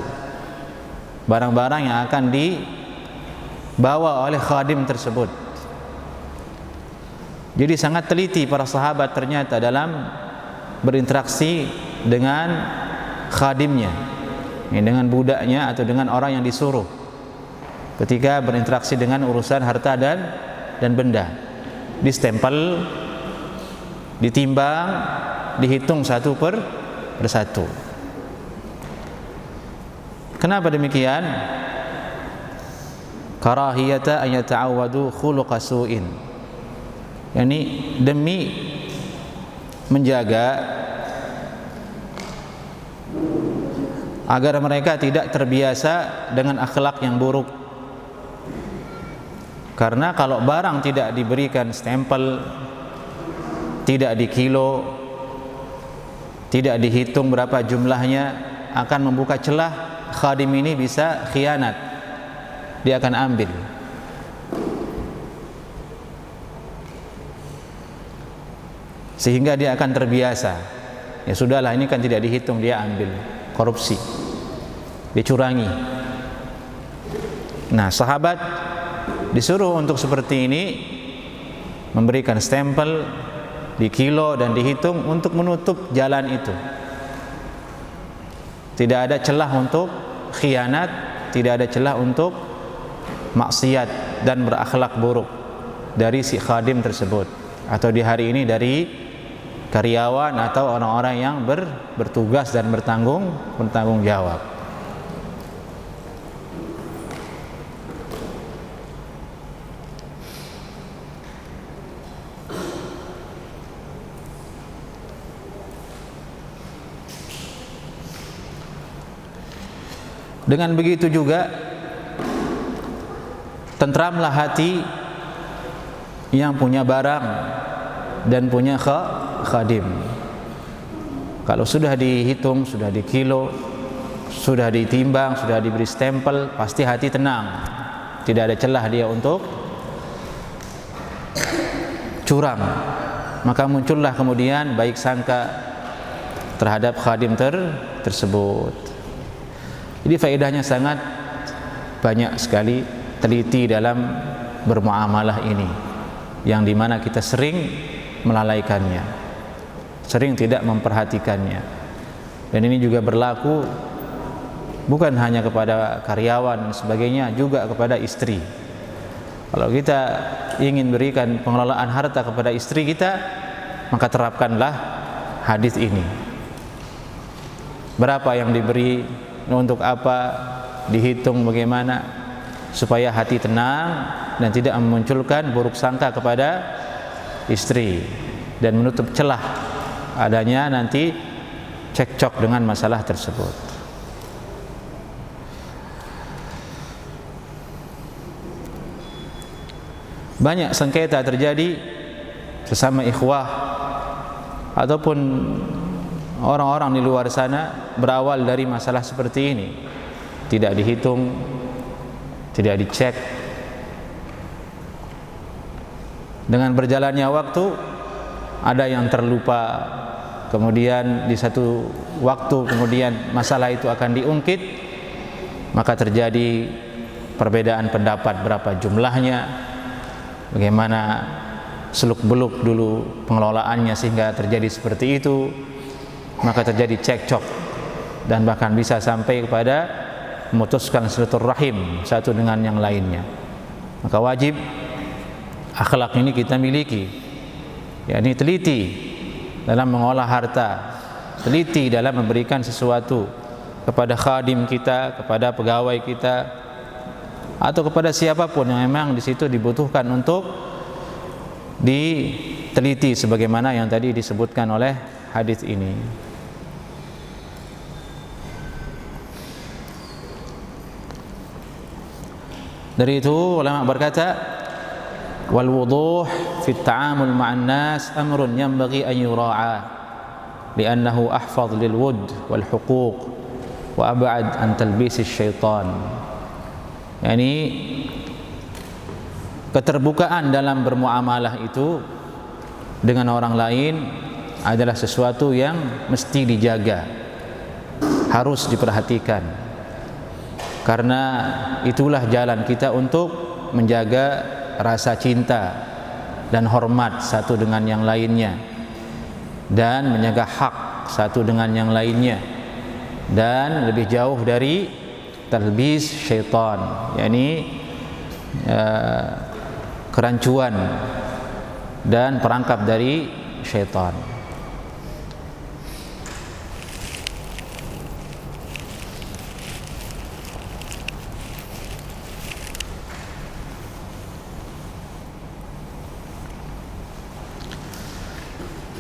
barang-barang yang akan dibawa oleh khadim tersebut. Jadi sangat teliti para sahabat ternyata dalam berinteraksi dengan khadimnya, dengan budaknya atau dengan orang yang disuruh, ketika berinteraksi dengan urusan harta dan benda. Distempel, ditimbang, dihitung satu persatu. Kenapa demikian? Karahiyata an yata'awwadu khuluqa su'in, yakni demi menjaga agar mereka tidak terbiasa dengan akhlak yang buruk. Karena kalau barang tidak diberikan stempel, tidak dikilo, tidak dihitung berapa jumlahnya, akan membuka celah khadim ini bisa khianat, dia akan ambil. Sehingga dia akan terbiasa, ya sudahlah ini kan tidak dihitung, dia ambil, korupsi, dicurangi. Nah, sahabat disuruh untuk seperti ini, memberikan stempel, dikilo dan dihitung untuk menutup jalan itu. Tidak ada celah untuk khianat, tidak ada celah untuk maksiat dan berakhlak buruk dari si khadim tersebut, atau di hari ini dari karyawan atau orang-orang yang bertugas dan bertanggung jawab. Dengan begitu juga tentramlah hati yang punya barang dan punya khadim. Kalau sudah dihitung, sudah dikilo, sudah ditimbang, sudah diberi stempel, pasti hati tenang, tidak ada celah dia untuk curang. Maka muncullah kemudian baik sangka terhadap khadim tersebut. Jadi faedahnya sangat banyak sekali, teliti dalam bermuamalah ini, yang dimana kita sering melalaikannya, sering tidak memperhatikannya. Dan ini juga berlaku bukan hanya kepada karyawan dan sebagainya, juga kepada istri. Kalau kita ingin berikan pengelolaan harta kepada istri kita, maka terapkanlah hadis ini. Berapa yang diberi, untuk apa, dihitung bagaimana, supaya hati tenang dan tidak memunculkan buruk sangka kepada istri, dan menutup celah adanya nanti cekcok dengan masalah tersebut. Banyak sengketa terjadi sesama ikhwah ataupun orang-orang di luar sana berawal dari masalah seperti ini. Tidak dihitung, tidak dicek. Dengan berjalannya waktu, ada yang terlupa, kemudian di satu waktu kemudian masalah itu akan diungkit, maka terjadi perbedaan pendapat berapa jumlahnya, bagaimana seluk-beluk dulu pengelolaannya sehingga terjadi seperti itu. Maka terjadi cekcok dan bahkan bisa sampai kepada memutuskan silaturahim satu dengan yang lainnya. Maka wajib akhlak ini kita miliki, yakni teliti dalam mengolah harta, teliti dalam memberikan sesuatu kepada khadim kita, kepada pegawai kita, atau kepada siapapun yang memang di situ dibutuhkan untuk diteliti sebagaimana yang tadi disebutkan oleh hadis ini. Dari itu ulama berkata, wal wuduh fi at-ta'amul ma'an nas amrun yanbaghi an yura'a li'annahu ahfadh lil wud wal huquq wa ab'ad an talbis asy-syaitan. Yani keterbukaan dalam bermuamalah itu dengan orang lain adalah sesuatu yang mesti dijaga, harus diperhatikan. Karena itulah jalan kita untuk menjaga rasa cinta dan hormat satu dengan yang lainnya, dan menjaga hak satu dengan yang lainnya, dan lebih jauh dari talbis syaitan, yakni kerancuan dan perangkap dari syaitan.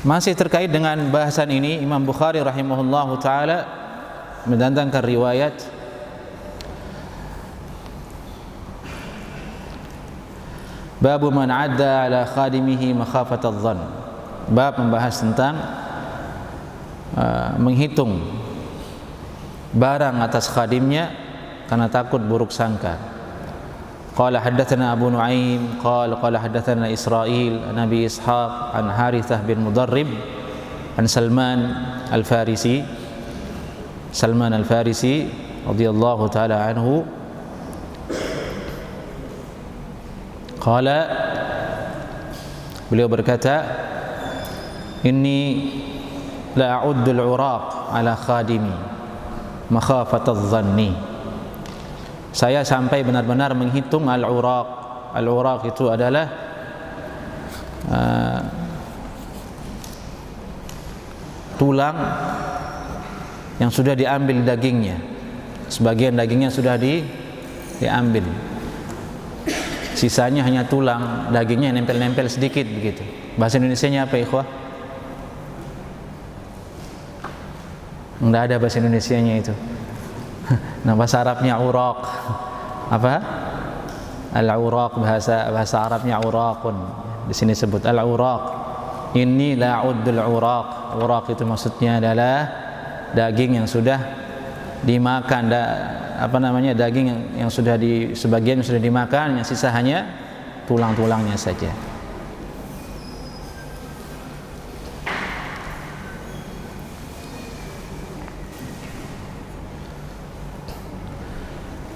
Masih terkait dengan bahasan ini, Imam Bukhari rahimahullahu taala mendatangkan riwayat bab man adda ala khadimihi makhafat adh-dhann. Bab membahas tentang menghitung barang atas khadimnya karena takut buruk sangka. Qala haddatsana Abu Nu'aim qala haddatsana Israil an Abi Ishaq an Harithah bin Mudarrib an Salman al-Farisi radhiyallahu taala anhu qala, beliau berkata, inni la a'uddu al-uraq ala khadimi makhafat adh-dhanni. Saya sampai benar-benar menghitung al-uraq. Al-uraq itu adalah tulang yang sudah diambil dagingnya. Sebagian dagingnya sudah diambil. Sisanya hanya tulang, dagingnya nempel-nempel sedikit begitu. Bahasa Indonesianya apa, ikhwah? Enggak ada bahasa Indonesianya itu. Nah, bahasa Arabnya uraq. Apa? Al-uraq, bahasa Arabnya uraqun. Di sini sebut al-uraq. Inni la a'uddul uraq. Uraq itu maksudnya adalah daging yang sudah dimakan, daging yang sudah sebagian sudah dimakan, yang sisa hanya tulang-tulangnya saja.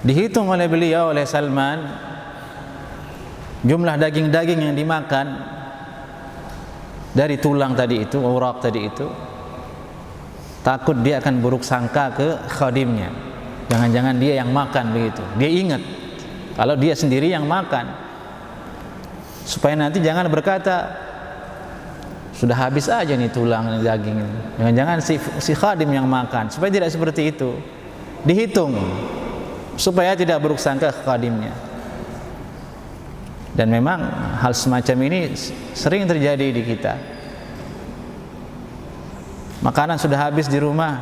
Dihitung oleh beliau, oleh Salman, jumlah daging-daging yang dimakan dari tulang tadi itu, uraq tadi itu. Takut dia akan buruk sangka ke khadimnya. Jangan-jangan dia yang makan begitu. Dia ingat kalau dia sendiri yang makan, supaya nanti jangan berkata sudah habis aja nih tulang daging. Jangan-jangan si khadim yang makan. Supaya tidak seperti itu. Dihitung supaya tidak buruk sangka ke khadimnya. Dan memang hal semacam ini sering terjadi di kita. Makanan sudah habis di rumah,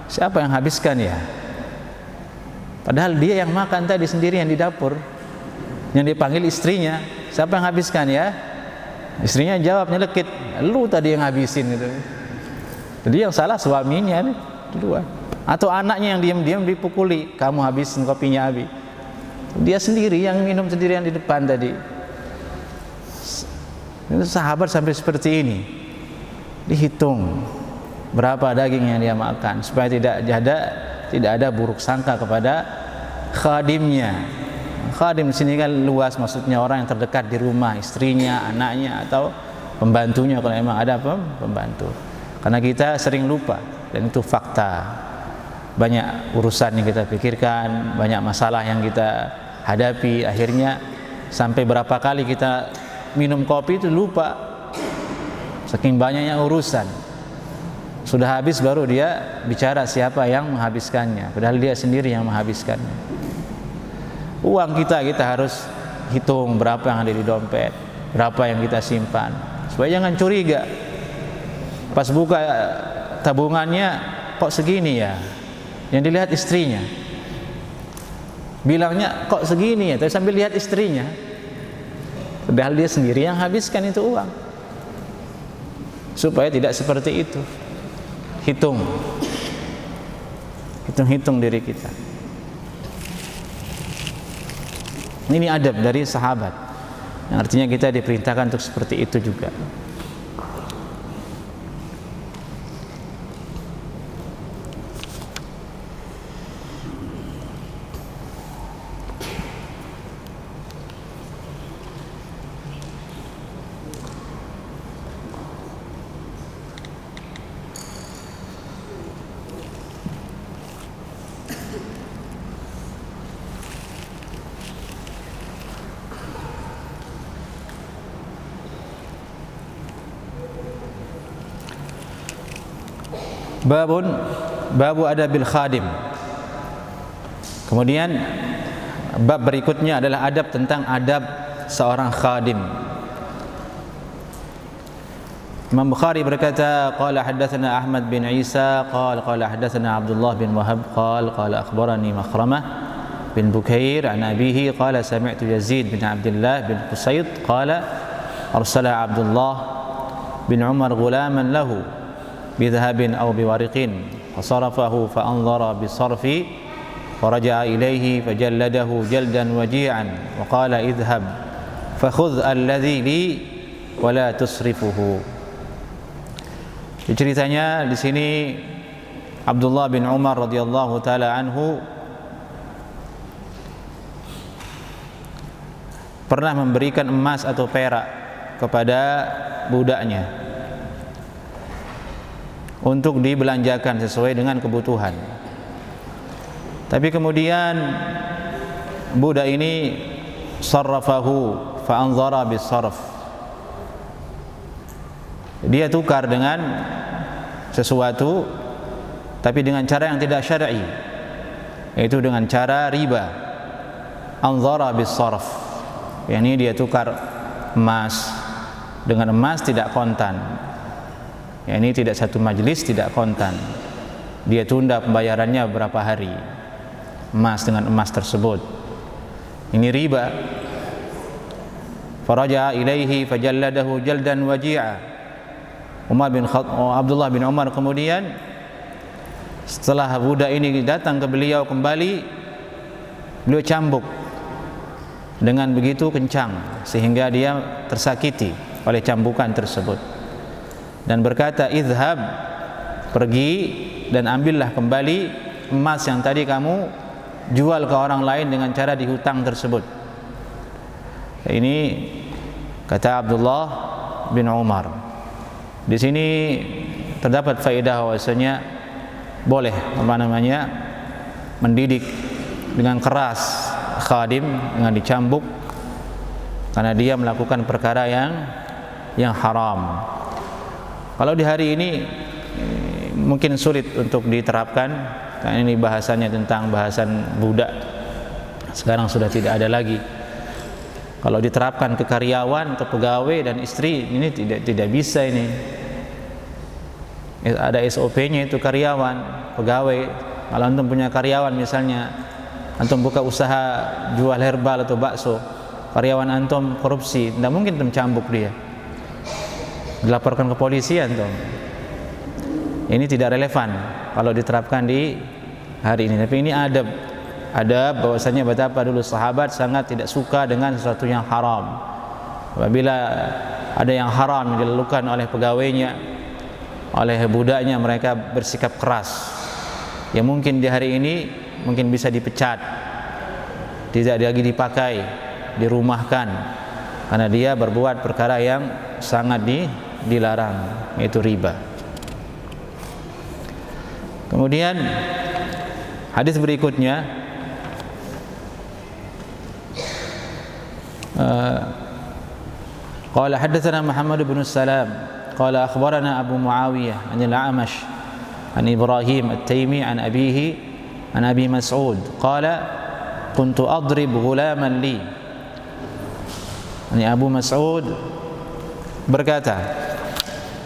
siapa yang habiskan ya? Padahal dia yang makan tadi sendiri yang di dapur. Yang dipanggil istrinya, siapa yang habiskan ya? Istrinya jawab nyelekit, lu tadi yang habisin gitu. Jadi yang salah suaminya nih, duluan. Atau anaknya yang diam-diam dipukuli, kamu habisin kopinya Abi. Dia sendiri yang minum sendirian di depan tadi. Itu sahabat sampai seperti ini. Dihitung berapa daging yang dia makan supaya tidak ada buruk sangka kepada khadimnya. Khadim di sini kan luas, maksudnya orang yang terdekat di rumah, istrinya, anaknya, atau pembantunya kalau memang ada pembantu. Karena kita sering lupa, dan itu fakta. banyak urusan yang kita pikirkan, banyak masalah yang kita hadapi, akhirnya sampai berapa kali kita minum kopi itu lupa, saking banyaknya urusan. Sudah habis baru dia bicara siapa yang menghabiskannya, padahal dia sendiri yang menghabiskannya. Uang kita harus hitung berapa yang ada di dompet, berapa yang kita simpan, supaya jangan curiga. Pas buka tabungannya kok segini ya, yang dilihat istrinya. Bilangnya kok segini ya, tapi sambil lihat istrinya, padahal dia sendiri yang habiskan itu uang. Supaya tidak seperti itu. Hitung diri kita. Ini adab dari sahabat, yang artinya kita diperintahkan untuk seperti itu juga. Babu adabil khadim. Kemudian bab berikutnya adalah adab tentang adab seorang khadim. Imam Bukhari berkata, qala haddatsana Ahmad bin Isa qala haddatsana Abdullah bin Wahab qala akhbarani Makhramah bin Bukair an abihi qala sami'tu Yazid bin Abdullah bin Qusayd qala arsala Abdullah bin Umar ghulaman lahu بذهب أو بورق فصرفه فأنظر بالصرف فرجع إليه فجلده جلدا وجيعا وقال اذهب فخذ الذي لي ولا تصرفه. Ceritanya di sini Abdullah bin Umar radhiyallahu taala anhu pernah memberikan emas atau perak kepada budaknya untuk dibelanjakan sesuai dengan kebutuhan. Tapi kemudian budak ini sarrafahu fa anzara bis-sarf. Dia tukar dengan sesuatu tapi dengan cara yang tidak syar'i, yaitu dengan cara riba. Anzara bis-sarf, yakni dia tukar emas dengan emas tidak kontan. Ya, ini tidak satu majelis, tidak kontan. Dia tunda pembayarannya beberapa hari, emas dengan emas tersebut. Ini riba. Faraja ilaihi fajalladahu jaldan waji'a. Abdullah bin Umar kemudian setelah budak ini datang ke beliau kembali, beliau cambuk dengan begitu kencang sehingga dia tersakiti oleh cambukan tersebut. Dan berkata, izhab, pergi dan ambillah kembali emas yang tadi kamu jual ke orang lain dengan cara dihutang tersebut. Ini kata Abdullah bin Umar. Di sini terdapat faedah bahwasanya boleh mendidik dengan keras khadim dengan dicambuk karena dia melakukan perkara yang haram. Kalau di hari ini mungkin sulit untuk diterapkan karena ini bahasanya tentang bahasan budak. Sekarang sudah tidak ada lagi. Kalau diterapkan ke karyawan atau pegawai dan istri, ini tidak bisa ini. Ada SOP-nya itu karyawan, pegawai. Kalau antum punya karyawan misalnya, antum buka usaha jual herbal atau bakso, karyawan antum korupsi, tidak mungkin antum cambuk dia. Dilaporkan ke polisi antum. Ini tidak relevan kalau diterapkan di hari ini. Tapi ini adab bahwasanya betapa dulu sahabat sangat tidak suka dengan sesuatu yang haram. Apabila ada yang haram yang dilakukan oleh pegawainya, oleh budaknya, mereka bersikap keras. Yang mungkin di hari ini mungkin bisa dipecat, tidak lagi dipakai, dirumahkan karena dia berbuat perkara yang sangat dilarang, yaitu riba. Kemudian Hadis berikutnya qala haddatsana Muhammad bin Salam qala akhbarana Abu Muawiyah an al-A'mash an Ibrahim at-Taimi an abihi an Abi Mas'ud qala kuntu adrib ghulaman li. Ini Abu Mas'ud berkata,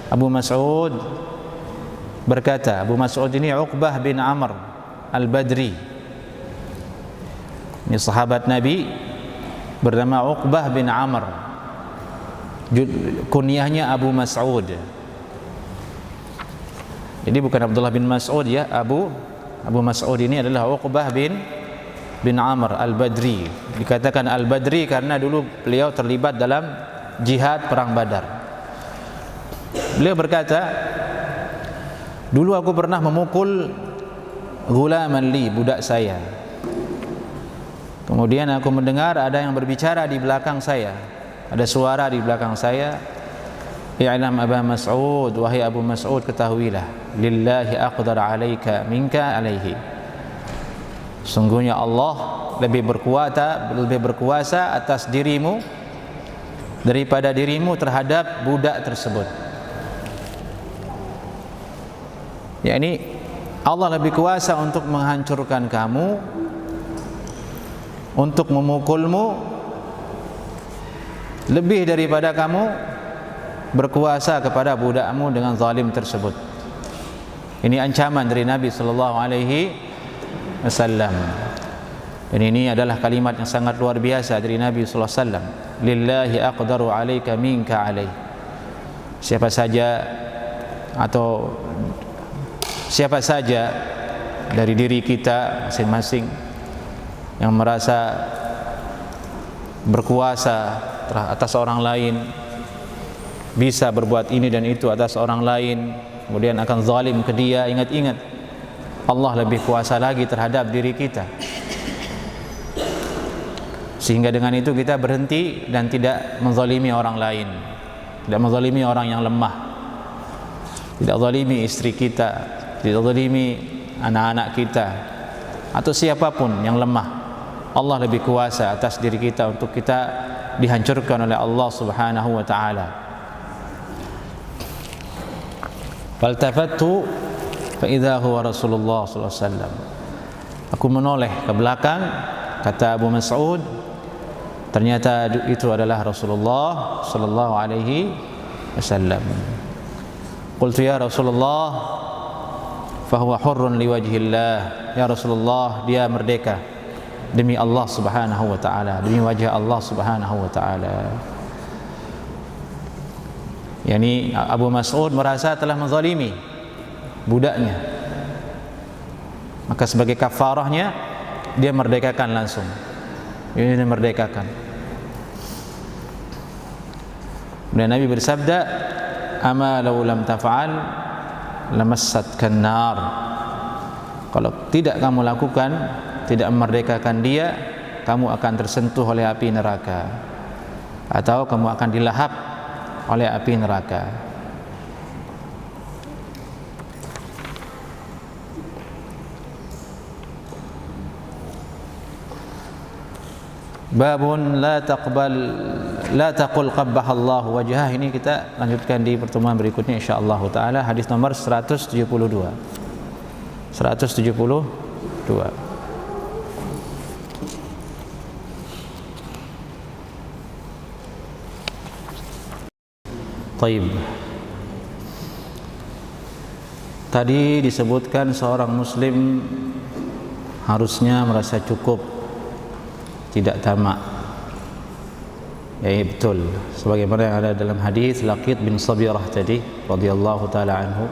Abu Mas'ud ini Uqbah bin Amr al-Badri. Ini sahabat Nabi bernama Uqbah bin Amr. Kunyahnya Abu Mas'ud. Jadi bukan Abdullah bin Mas'ud ya, Abu Mas'ud ini adalah Uqbah bin Amr al-Badri. Dikatakan al-Badri karena dulu beliau terlibat dalam jihad perang Badar. Beliau berkata, dulu aku pernah memukul ghulaman li, budak saya. Kemudian aku mendengar ada yang berbicara di belakang saya. Ada suara di belakang saya. I'lam Aba Mas'ud, wahai Abu Mas'ud, ketahuilah, lillahi aqdar alaika minka alaihi. Sungguhnya Allah lebih berkuasa atas dirimu daripada dirimu terhadap budak tersebut. yakni Allah lebih kuasa untuk menghancurkan kamu, untuk memukulmu, lebih daripada kamu berkuasa kepada budakmu dengan zalim tersebut. Ini ancaman dari Nabi sallallahu alaihi wasallam. Dan ini adalah kalimat yang sangat luar biasa dari Nabi sallallahu alaihi wasallam. Lillahi aqdaru alaika minka alaih. Siapa saja dari diri kita masing-masing yang merasa berkuasa atas orang lain, bisa berbuat ini dan itu atas orang lain, kemudian akan zalim ke dia, ingat-ingat Allah lebih kuasa lagi terhadap diri kita. Sehingga dengan itu kita berhenti dan tidak menzalimi orang lain, tidak menzalimi orang yang lemah, tidak zalimi istri kita, tidak zalimi anak-anak kita atau siapapun yang lemah. Allah lebih kuasa atas diri kita untuk kita dihancurkan oleh Allah Subhanahu wa taala. Faltafattu fa idza huwa Rasulullah sallallahu alaihi wasallam. Aku menoleh ke belakang, kata Abu Mas'ud, ternyata itu adalah Rasulullah sallallahu alaihi wasallam. Qultu ya Rasulullah, fa huwa hurrun liwajhillah. Ya Rasulullah, dia merdeka demi Allah Subhanahu wa taala, demi wajah Allah Subhanahu wa taala. Yani Abu Mas'ud merasa telah menzalimi budaknya, maka sebagai kafarahnya dia merdekakan langsung. Ini merdekakan. Dan Nabi bersabda, "Ama law lam taf'al lamassatkan nar." Kalau tidak kamu lakukan, tidak memerdekakan dia, kamu akan tersentuh oleh api neraka, atau kamu akan dilahap oleh api neraka. Babun la taqul qabbaha Allah wajhah. Ini kita lanjutkan di pertemuan berikutnya insyaallah taala. Hadis nomor 172. 172. Taib. Tadi disebutkan seorang muslim harusnya merasa cukup, tidak tamak. Ya, betul. Sebagaimana yang ada dalam hadis Laqit bin Sabirah tadi radhiyallahu taala anhu.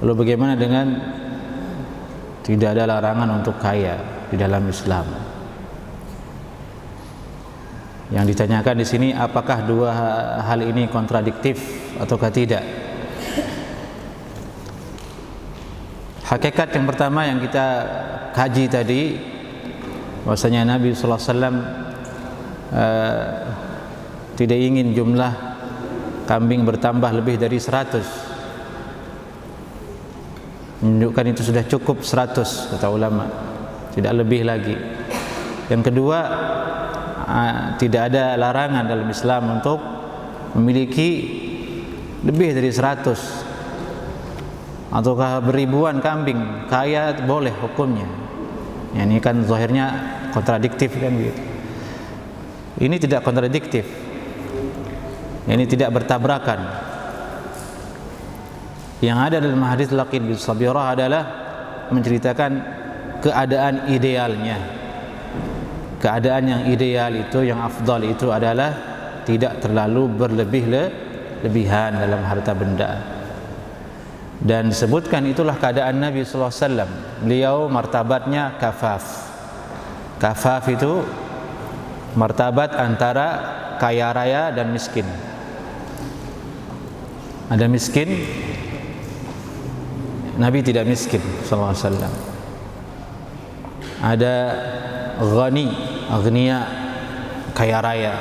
Lalu bagaimana dengan tidak ada larangan untuk kaya di dalam Islam? Yang ditanyakan di sini, apakah dua hal ini kontradiktif ataukah tidak? Hakikat yang pertama yang kita kaji tadi, bahwasanya Nabi sallallahu alaihi wasallam tidak ingin jumlah kambing bertambah lebih dari 100. menunjukkan itu sudah cukup 100 kata ulama, tidak lebih lagi. Yang kedua, tidak ada larangan dalam Islam untuk memiliki lebih dari 100 ataukah beribuan kambing, kaya boleh hukumnya. Ya, ini kan zahirnya kontradiktif kan gitu. Ini tidak kontradiktif. Ini tidak bertabrakan. Yang ada dalam hadis Laqid bin Sabirah adalah menceritakan keadaan idealnya. Keadaan yang ideal itu, yang afdal itu adalah tidak terlalu berlebihan dalam harta benda. Dan disebutkan itulah keadaan Nabi sallallahu alaihi wasallam. Beliau martabatnya kafaf. Kafaf itu martabat antara kaya raya dan miskin. Ada miskin, Nabi tidak miskin sallallahu alaihi wasallam. Ada ghani, aghnia, kaya raya.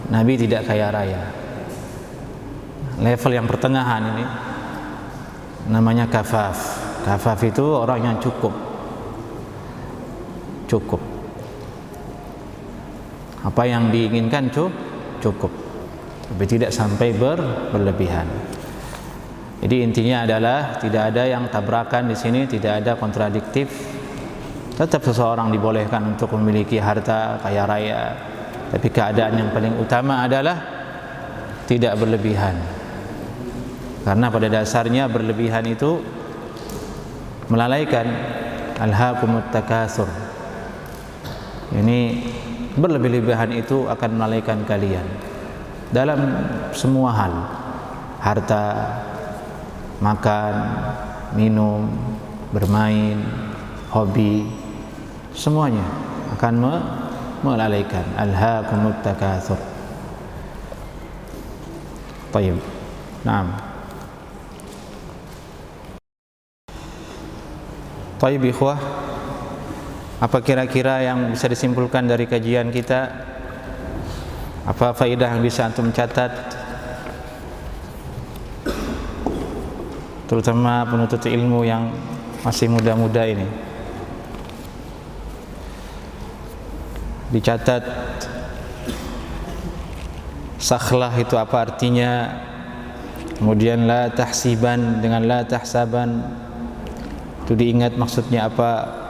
Nabi tidak kaya raya. Level yang pertengahan ini namanya kafaf. Kafaf itu orang yang cukup. Cukup. Apa yang diinginkan cukup. Tapi tidak sampai berlebihan. Jadi intinya adalah tidak ada yang tabrakan di sini, tidak ada kontradiktif. Tetap seseorang dibolehkan untuk memiliki harta kaya raya, tapi keadaan yang paling utama adalah tidak berlebihan. Karena pada dasarnya berlebihan itu melalaikan, alhaakumut takatsur. Ini berlebihan itu akan melalaikan kalian dalam semua hal. Harta, makan, minum, bermain, hobi, semuanya akan melalaikan. Alhaakumut takatsur. Baik. Naam. Baik ikhwah, apa kira-kira yang bisa disimpulkan dari kajian kita? Apa faedah yang bisa antum catat? Terutama penuntut ilmu yang masih muda-muda ini. Dicatat sakhlah itu apa artinya? Kemudian la tahsiban dengan la tahsaban itu diingat maksudnya apa?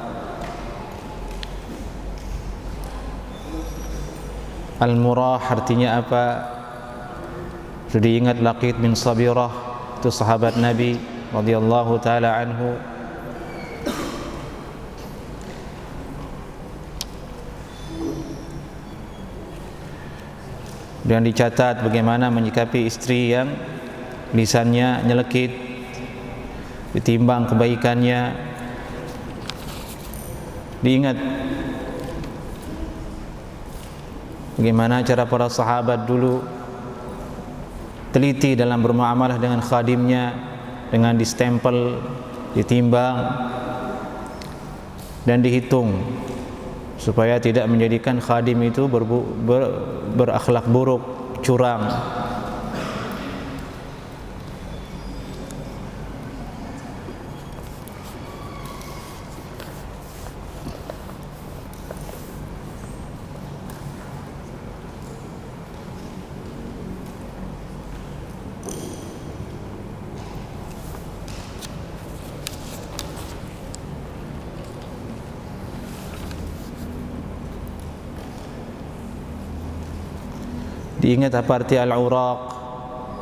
Al-murah artinya apa? Itu diingat Laqid bin Sabirah, itu sahabat Nabi radhiyallahu taala anhu. Dan dicatat bagaimana menyikapi istri yang lisannya nyelekit, ditimbang kebaikannya. Diingat bagaimana cara para sahabat dulu teliti dalam bermuamalah dengan khadimnya, dengan distempel, ditimbang dan dihitung supaya tidak menjadikan khadim itu berakhlak buruk, curang. Diingat apa arti al-uraq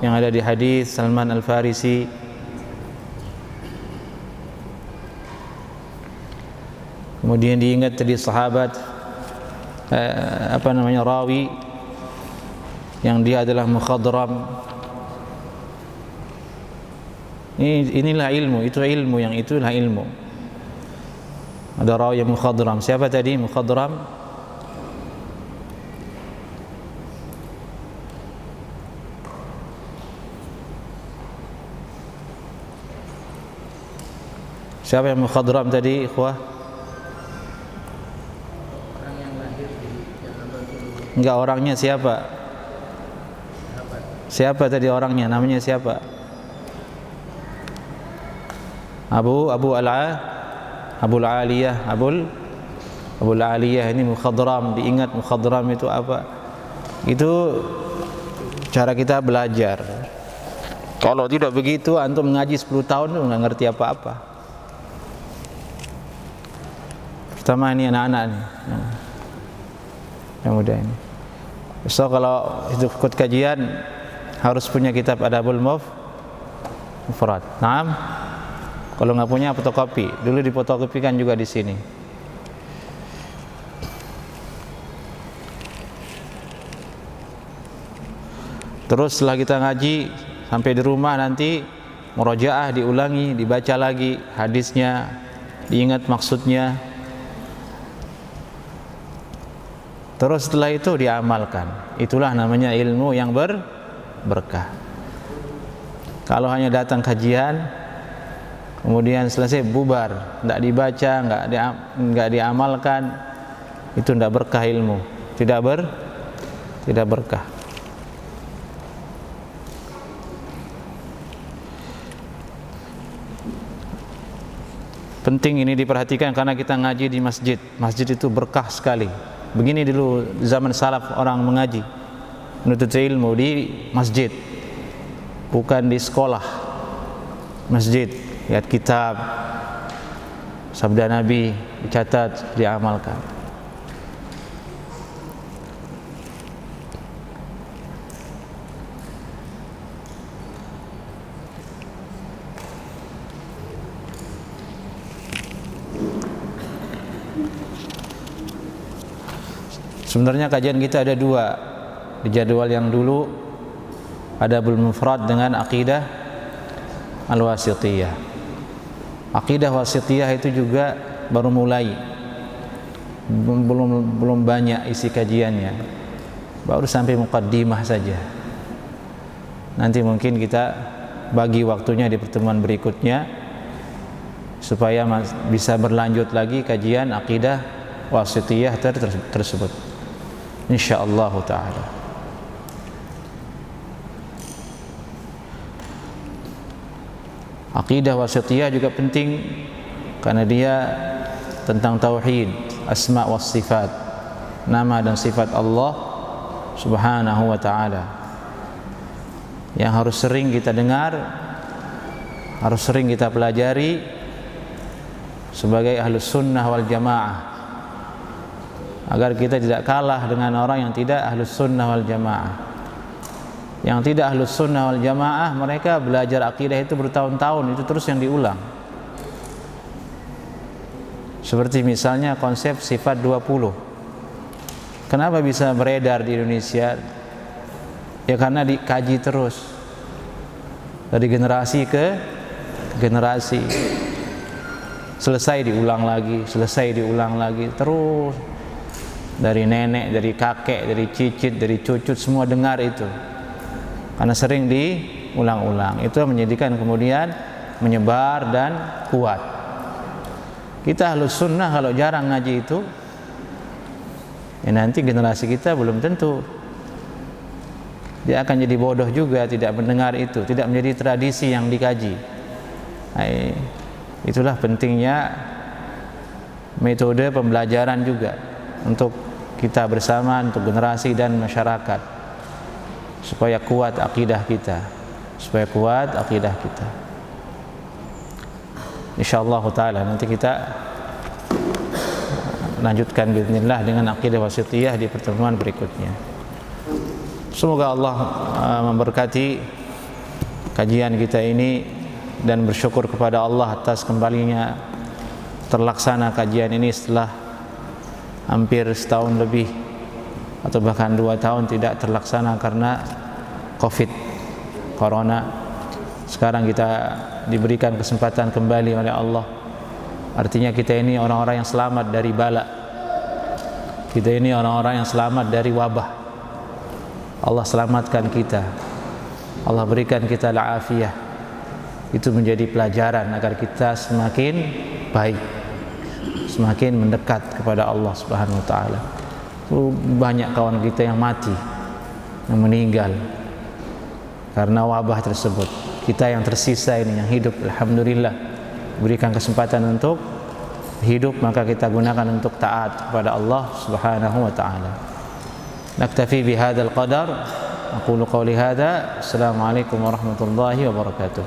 yang ada di hadis Salman Al-Farisi. Kemudian diingat tadi sahabat rawi yang dia adalah mukhadram. Inilah ilmu, itu ilmu, yang itulah ilmu. Ada rawi yang mukhadram. Siapa tadi mukhadram? Siapa yang mukhadram tadi, ikhwah? Orang yang lahir di Jakarta dulu. Enggak, orangnya siapa? Siapa tadi orangnya? Namanya siapa? Abul Aliyah ini mukhadram. Diingat mukhadram itu apa? Itu cara kita belajar. Kalau tidak begitu, antum mengaji 10 tahun itu nggak ngerti apa-apa. Pertama ini anak-anak nih, yang muda ini. So kalau ikut kajian harus punya kitab Adabul Mufrad. Naam. Kalau nggak punya fotokopi. Dulu difotokopikan juga di sini. Terus setelah kita ngaji sampai di rumah nanti murojaah diulangi, dibaca lagi hadisnya, diingat maksudnya. Terus setelah itu diamalkan. Itulah namanya ilmu yang berkah. Kalau hanya datang kajian kemudian selesai bubar, tidak dibaca, enggak diamalkan, itu tidak berkah ilmu, tidak berkah. Penting ini diperhatikan karena kita ngaji di masjid. Masjid itu berkah sekali. Begini dulu zaman salaf orang mengaji, menuntut ilmu di masjid, bukan di sekolah. Masjid, lihat kitab, sabda Nabi, dicatat, diamalkan. Sebenarnya kajian kita ada dua di jadwal yang dulu, Adabul Mufrad dengan Aqidah Al-Wasithiyah. Aqidah Wasithiyah itu juga baru mulai, belum banyak isi kajiannya, baru sampai muqaddimah saja. Nanti mungkin kita bagi waktunya di pertemuan berikutnya supaya bisa berlanjut lagi kajian Aqidah Wasithiyah tersebut. InsyaAllah ta'ala. Aqidah Wasithiyah juga penting karena dia tentang tauhid, asma wa sifat, nama dan sifat Allah subhanahu wa ta'ala, yang harus sering kita dengar, harus sering kita pelajari sebagai ahlus sunnah wal jamaah, agar kita tidak kalah dengan orang yang tidak ahlus sunnah wal jamaah. Yang tidak ahlus sunnah wal jamaah, mereka belajar akidah itu bertahun-tahun, itu terus yang diulang. Seperti misalnya konsep sifat 20. Kenapa bisa beredar di Indonesia? Ya karena dikaji terus, dari generasi ke generasi. Selesai diulang lagi, terus. Dari nenek, dari kakek, dari cicit, dari cucut, semua dengar itu. Karena sering diulang-ulang. Itu menjadikan kemudian menyebar dan kuat. Kita ahlus sunnah kalau jarang ngaji itu, ya nanti generasi kita belum tentu. Dia akan jadi bodoh juga, tidak mendengar itu, tidak menjadi tradisi yang dikaji. Nah, itulah pentingnya metode pembelajaran juga untuk kita bersama, untuk generasi dan masyarakat, supaya kuat akidah kita, InsyaAllah ta'ala nanti kita lanjutkan bismillah dengan Aqidah Wasithiyah di pertemuan berikutnya. Semoga Allah memberkati kajian kita ini dan bersyukur kepada Allah atas kembalinya terlaksana kajian ini setelah hampir setahun lebih atau bahkan 2 tahun tidak terlaksana karena Corona. Sekarang kita diberikan kesempatan kembali oleh Allah. Artinya kita ini orang-orang yang selamat dari bala. Kita ini orang-orang yang selamat dari wabah. Allah selamatkan kita. Allah berikan kita al-afiyah. Itu menjadi pelajaran agar kita semakin baik, semakin mendekat kepada Allah Subhanahu wa taala. Banyak kawan kita yang mati, yang meninggal karena wabah tersebut. Kita yang tersisa ini, yang hidup, alhamdulillah, berikan kesempatan untuk hidup, maka kita gunakan untuk taat kepada Allah Subhanahu wa taala. Naktafi bihadzal qadar. Aqulu qawli hadza. Assalamualaikum warahmatullahi wabarakatuh.